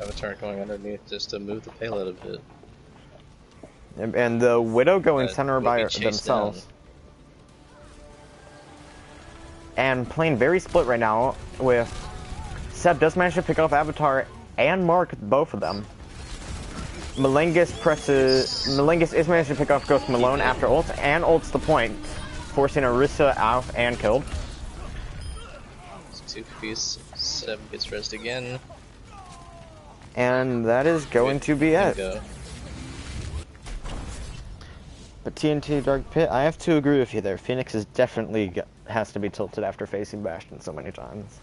Avatar going underneath just to move the payload a bit. And the Widow going center by themselves. Down. And playing very split right now with Seb does manage to pick off Avatar and Mark, both of them. Malengus is managed to pick off Ghost Malone after ult and ults the point, forcing Orisa out and killed. Two piece, Seb gets rezzed again. And that is going to be it. But TNT Dark Pit, I have to agree with you there. Phoenix is definitely has to be tilted after facing Bastion so many times.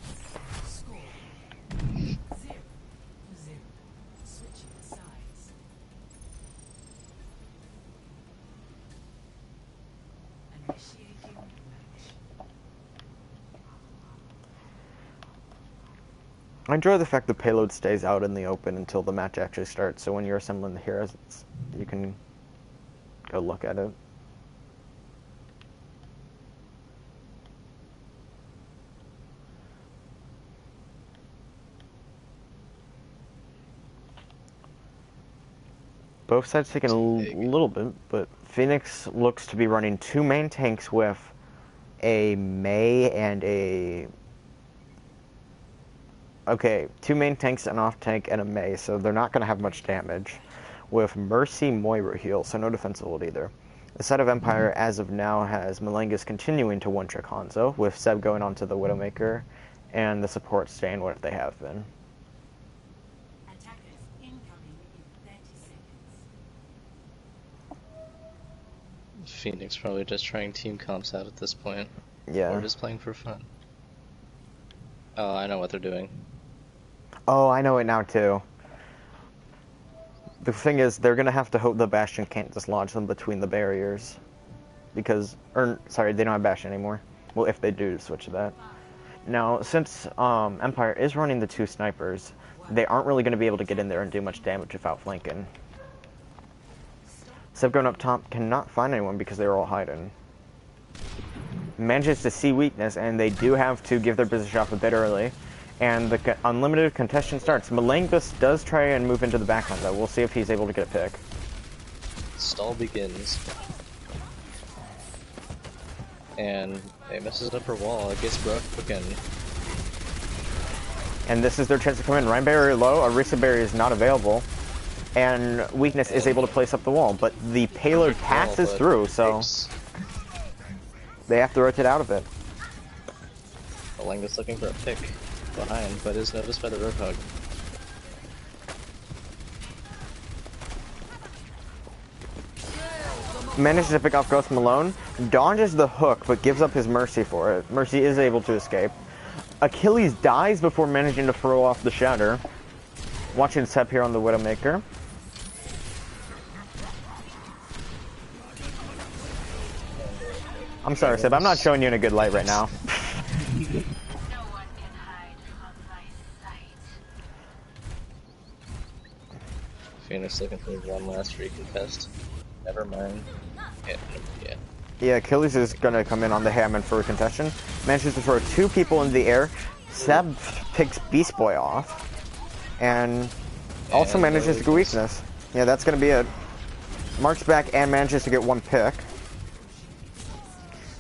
I enjoy the fact the payload stays out in the open until the match actually starts, so when you're assembling the heroes, you can go look at it. Both sides taking a little bit, but Phoenix looks to be running two main tanks with a Mei and a... Okay, two main tanks, an off tank, and a Mei, so they're not going to have much damage. With Mercy, Moira heal, so no defensive ult either. The side of Empire, as of now, has Malengus continuing to one-trick Hanzo, with Seb going on to the Widowmaker, and the support staying what they have been. Attackers incoming in 30 seconds. Phoenix probably just trying team comps out at this point. Yeah. Or just playing for fun. Oh, I know what they're doing. Oh, I know it now too. The thing is, they're gonna have to hope the Bastion can't dislodge them between the barriers. Because, sorry, they don't have Bastion anymore. Well, if they do, switch to that. Now, since Empire is running the two snipers, they aren't really gonna be able to get in there and do much damage without flanking. Seb going up top cannot find anyone because they're all hiding. Manages to see weakness, and they do have to give their position off a bit early. And the unlimited contestation starts. Malengus does try and move into the backline, though. We'll see if he's able to get a pick. Stall begins. And it messes up her wall. It gets broke again. And this is their chance to come in. Rhyme barrier low, Orisa barrier is not available. And weakness is able to place up the wall, but the payload passes through, so they have to rotate out of it. Malengus looking for a pick behind, but is noticed by the Roadhog. Manages to pick off Ghost Malone, dodges the hook, but gives up his Mercy for it. Mercy is able to escape. Achilles dies before managing to throw off the Shatter. Watching Seb here on the Widowmaker. I'm sorry, Seb, I'm not showing you in a good light right now. Phoenix looking for one last recontest. Never mind. Yeah. Yeah, Achilles is gonna come in on the Hammond for a contestation. Manages to throw two people in the air. Seb picks Beast Boy off. And also manages to go weakness. Yeah, that's gonna be it. Marks back and manages to get one pick.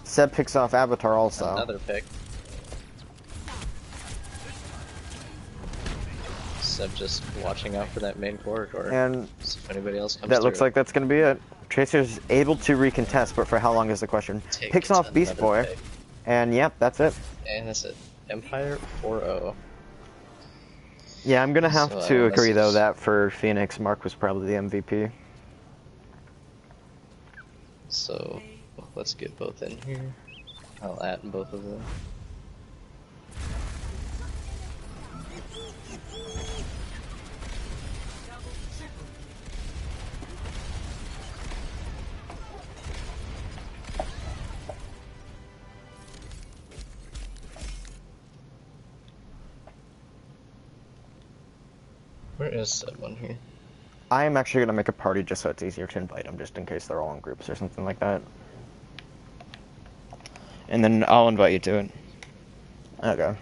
Seb picks off Avatar also. Another pick. Seb just watching out for that main corridor. And See if anybody else comes that looks through. like that's going to be it. Tracer's able to recontest, but for how long is the question? Take Picks it off Beast another Boy, day. and yep, that's it. And that's it. Empire 4-0. Yeah, I'm going to have So, to this agree, though, is- that for Phoenix, Mark was probably the MVP. So, let's get both in here. I'll add both of them. Where is that one here? I am actually going to make a party just so it's easier to invite them, just in case they're all in groups or something like that. And then I'll invite you to it. Okay.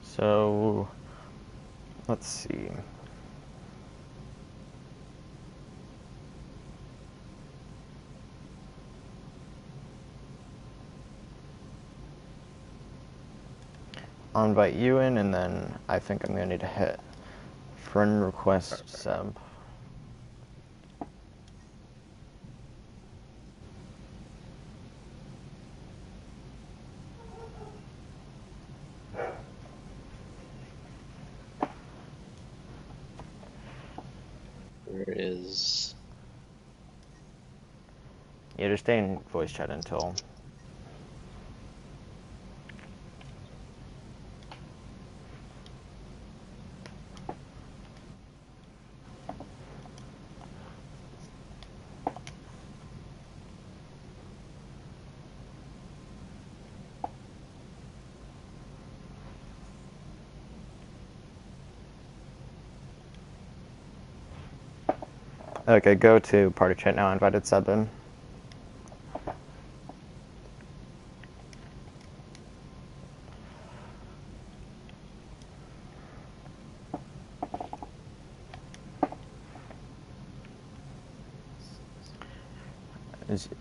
So, let's see. I'll invite you in, and then I think I'm gonna need to hit friend request Seb. Where is... Yeah, just stay in voice chat until. Okay, go to party chat now. I invited Seb in.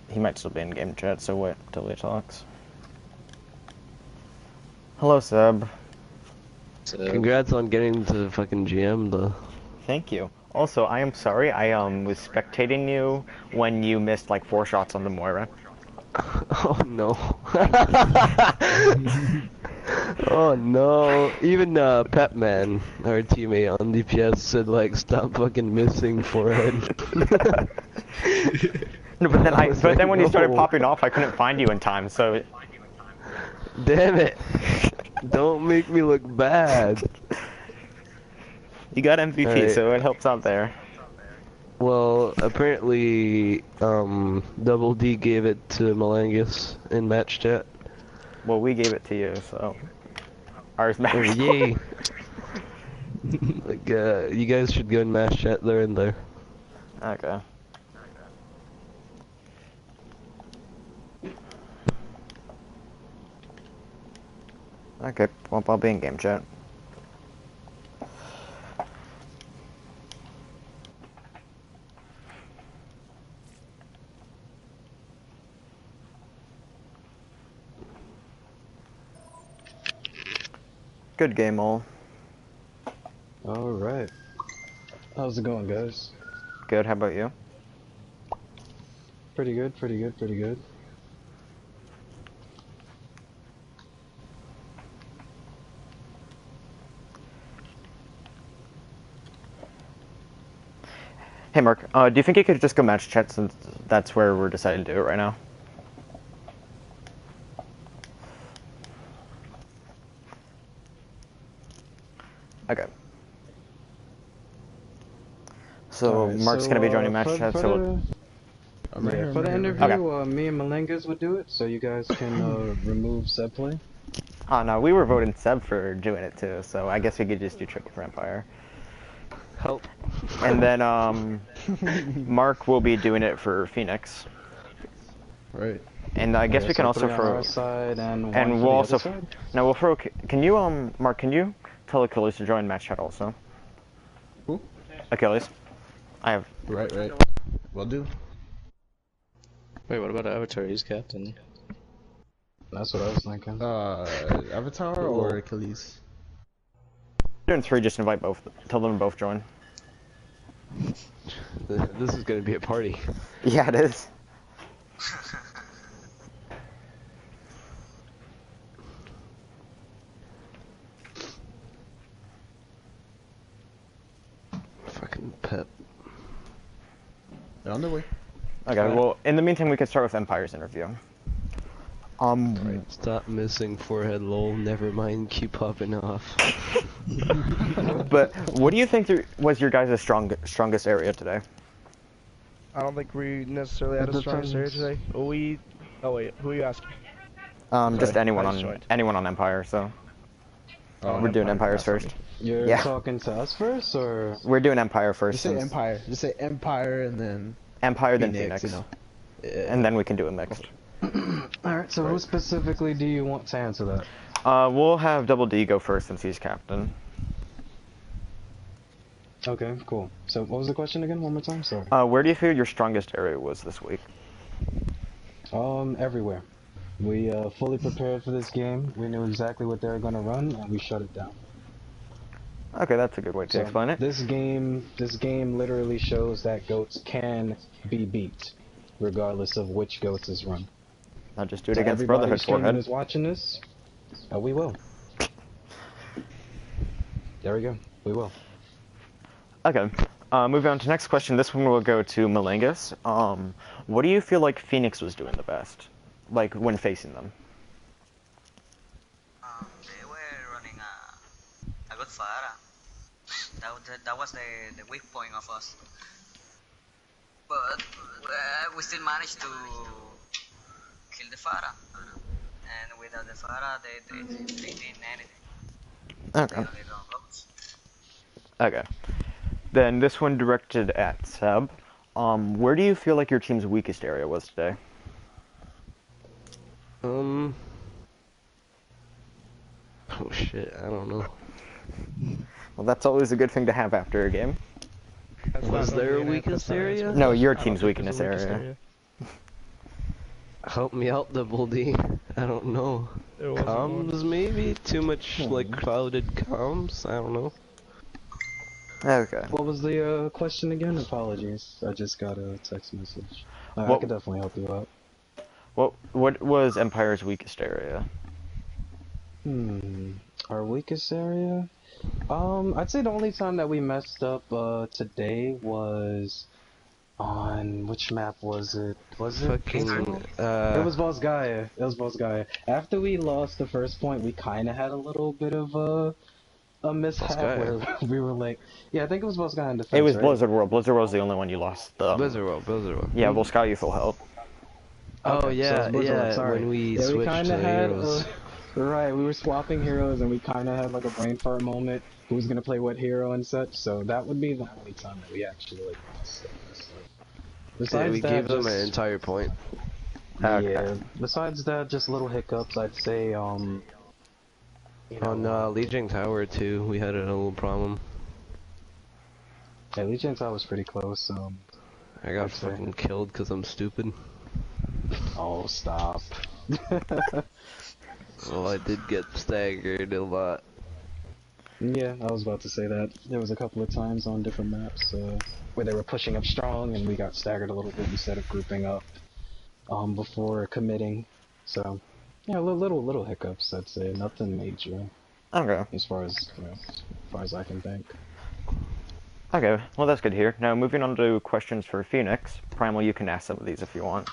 He might still be in game chat, so wait until he talks. Hello, Seb. So, Congrats on getting to fucking GM though. Thank you. Also, I am sorry. I was spectating you when you missed like 4 shots on the Moira. Oh no. Oh no. Even Pepman, our teammate on DPS, said like stop fucking missing forehead. No, but then I was but then like, when you started no. popping off, I couldn't find you in time. So Damn it. Don't make me look bad. you got MVP, Alright. so it helps out there. Well, apparently, Double D gave it to Malangus in match chat. Well, we gave it to you, so ours Oh, matters. yay! Like, you guys should go in match chat there and there. Okay. Okay, well, I'll be in game chat. Good game, all. Alright. How's it going, guys? Good, how about you? Pretty good, pretty good, pretty good. Hey, Mark, do you think you could just go match chat since that's where we're deciding to do it right now? Okay. So, Alright, Mark's gonna be joining match chat, so we'll... For the interview, me and Malengas would do it, so you guys can remove Seb play. Oh, no, we were voting Seb for doing it, too, so I guess we could just do Triple for Empire. Help. And then, Mark will be doing it for Phoenix. Right. And I guess we can also put it on throw... our side and one And for we'll the also... other side? No, we'll throw... Can you, Mark, can you tell Achilles to join match chat also? Who? Achilles. I have. Right. Will do. Wait, what about Avatar? He's captain. That's what I was thinking. Avatar or Achilles? Doing 3, just invite both. Tell them to both join. This is gonna be a party. Yeah, it is. Fucking Pep. They're on their way. Okay, well, in the meantime, we can start with Empire's interview. Right, stop missing forehead, lol. Never mind, keep popping off. But what do you think was your guys' strongest area today? I don't think we necessarily had a strong area today. Oh wait, who are you asking? Just anyone I just on joined. Empire. So Oh, we're doing Empire, Empires first. You're Yeah. talking to us first, or? We're doing Empire first. Just say Empire. Just say Empire and then Empire, then Phoenix, Phoenix. you know. And then we can do a mixed. Alright, so who specifically do you want to answer that? We'll have Double D go first since he's captain. Okay, cool. So what was the question again? One more time, sorry. Where do you feel your strongest area was this week? Everywhere. We fully prepared for this game. We knew exactly what they were going to run, and we shut it down. Okay, that's a good way to So explain it. this game literally shows that goats can be beat, regardless of which goats is run. I'll just do it So against everybody Brotherhood streaming forehead. who's watching this, we will. There we go. We will. Okay. Moving on to the next question. This one will go to Malingus. What do you feel like Phoenix was doing the best? Like, when facing them? They were running a good Pharah. That was the weak point of us. But we still managed to kill the Pharah. And without the Pharah, they didn't anything. Okay. They only run roads. Okay. Then this one directed at Seb. Where do you feel like your team's weakest area was today? Oh shit, I don't know. Well, that's always a good thing to have after a game. Was there a weakest area? No, your team's weakness area. Help me out, Double D. I don't know. Comms, maybe? Too much, like, clouded comms? I don't know. Okay. What was the question again? Apologies. I just got a text message. I What- could definitely help you out. What was Empire's weakest area? Our weakest area? I'd say the only time that we messed up today was on which map was it? Was it? Fucking, It was Volsgaia. It was Volsgaia. After we lost the first point, we kind of had a little bit of a mishap Volsgaia. where we were like, yeah, I think it was Volsgaia in defense. It was right? Blizzard World. Blizzard World was the only one you lost. Blizzard World. Yeah, Volsky you full health. Oh, Okay, so yeah, it's Blizzard World, yeah, sorry. when we Yeah, switched kinda to had, heroes. Right, we were swapping heroes and we kind of had like a brain fart moment. Who was gonna play what hero and such? So that would be the only time that we actually like messed up. Besides Yeah, we that, gave them just- an entire point. Okay. Yeah. Besides that, just little hiccups. I'd say you know, On Legion Tower, too, we had a little problem. yeah, Legion Tower was pretty close. I got I'd say. fucking killed because I'm stupid. Oh, stop. Well, I did get staggered a lot. Yeah, I was about to say that. There was a couple of times on different maps where they were pushing up strong and we got staggered a little bit instead of grouping up before committing. So, yeah, little hiccups, I'd say. Nothing major Okay. as far as I can think. Okay. Well, that's good to hear. Now, moving on to questions for Phoenix. Primal, you can ask some of these if you want.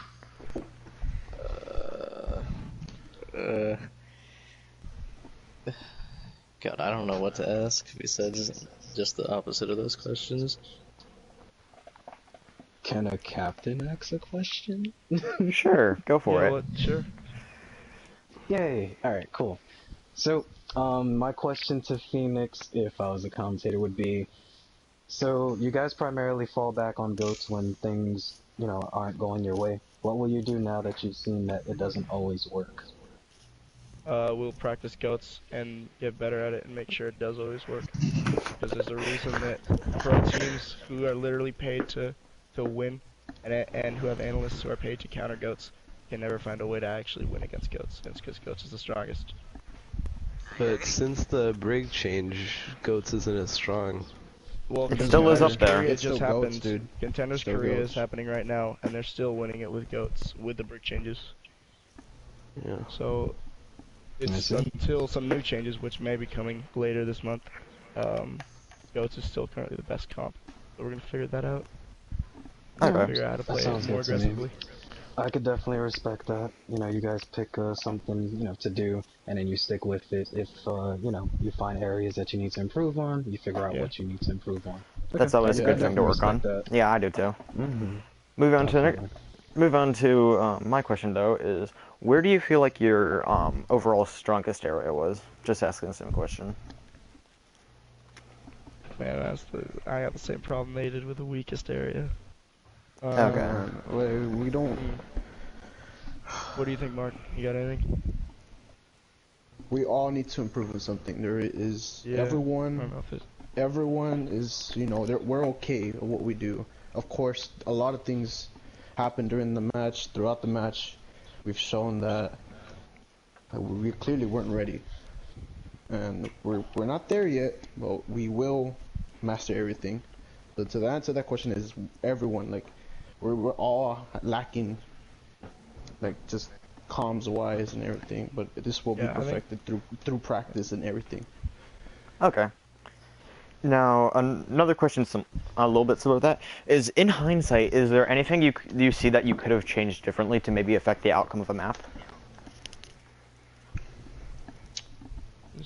God, I don't know what to ask besides just the opposite of those questions. Can a captain ask a question? Sure, go for it. Sure. Yay! Alright, cool. So, my question to Phoenix, if I was a commentator, would be, so you guys primarily fall back on goats when things, aren't going your way. What will you do now that you've seen that it doesn't always work? we'll practice goats and get better at it and make sure it does always work. Because there's a reason that pro teams who are literally paid to win and who have analysts who are paid to counter goats can never find a way to actually win against goats. It's because goats is the strongest. But since the brig change, goats isn't as strong. Well, It still is up there. Korea It's just still goats, happened. dude. Contenders Still Korea goats. is happening right now, and they're still winning it with goats with the brick changes. Yeah. So it's until some new changes, which may be coming later this month. Goats is still currently the best comp, so we're gonna figure that out. Okay. Figure out how to That play sounds it more good to me. aggressively. I could definitely respect that. You know, you guys pick something, you know, to do, and then you stick with it. If, you know, you find areas that you need to improve on, you figure out Yeah. what you need to improve on. That's always a I good thing to definitely work on. respect that. Yeah, I do too. Mm-hmm. Move on to my question though is where do you feel like your overall strongest area was? Just asking the same question. Man, I got the same problem they did with the weakest area. Okay. We don't. What do you think, Mark? You got anything? We all need to improve on something. There is Yeah, everyone. my mouth is. Everyone is, you know, we're okay at what we do. Of course, a lot of things happen during the match, throughout the match. We've shown that we clearly weren't ready, and we're not there yet, but we will master everything. But to answer that question is everyone, like we're all lacking, like just comms wise and everything. But this will be Yeah, I think- perfected through practice and everything. Okay. Now, another question, a little bit similar to that, is in hindsight, is there anything you see that you could have changed differently to maybe affect the outcome of a map?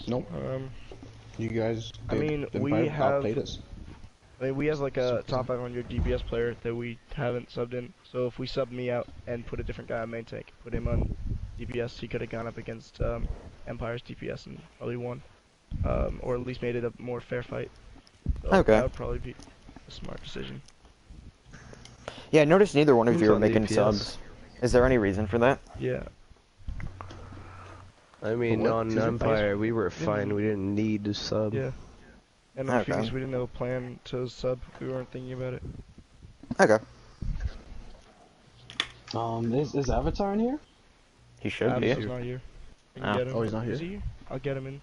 Nope. You guys, I mean, we Empire have- outplayed us. We has like a top 500 DPS player that we haven't subbed in. So if we sub me out and put a different guy on main tank, put him on DPS, he could have gone up against Empire's DPS and probably won, or at least made it a more fair fight. So Okay. that would probably be a smart decision. Yeah, I noticed neither one of Who's you are on making DPS? subs. Is there any reason for that? Yeah. I mean, What? on Season Empire, we were fine. We didn't need to sub. Yeah. And on Okay. Phoenix, we didn't have a plan to sub. We weren't thinking about it. Okay. Is Avatar in here? He should be. Absal's not here. We can Ah. get him. Oh, he's not Is here? he here? I'll get him in.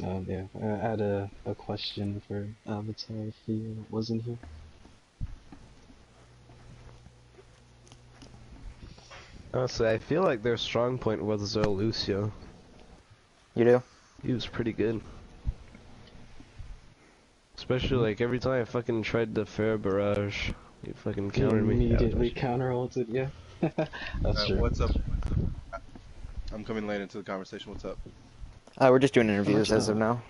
Yeah. I had a question for Avatar if he wasn't here. Honestly, I feel like their strong point was Lucio. You do? He was pretty good. Especially like every time I fucking tried the Fair Barrage, he fucking countered me. Immediately counter ulted, yeah. That's true. What's up? I'm coming late into the conversation. What's up? We're just doing interviews as of now.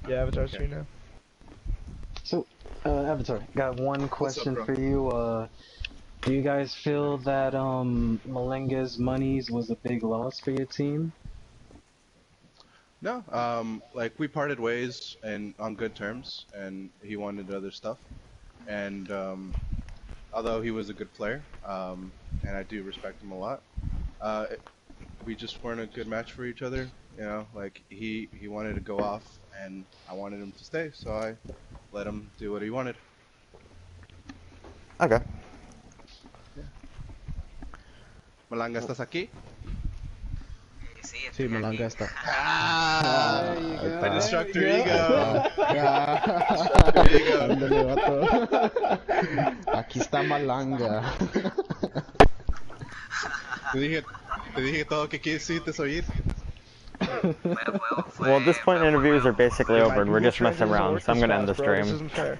Yeah, Avatar's here now. So, Avatar, got one question bro? for you. Do you guys feel that Malenga's monies was a big loss for your team? No, like we parted ways and on good terms, and he wanted other stuff. And although he was a good player, and I do respect him a lot, we just weren't a good match for each other. You know, like he wanted to go off, and I wanted him to stay, so I let him do what he wanted. Okay. Malanga, ¿estás aquí? Sí, Sí, estoy Malanga aquí. está. Ah, I destruct your ego. Ándale, vato. Aquí está Malanga. Te dije todo que quisiste oír. Well, at this point, interviews are basically over, and we're just messing around, so I'm gonna end the Bro, this stream. isn't fair.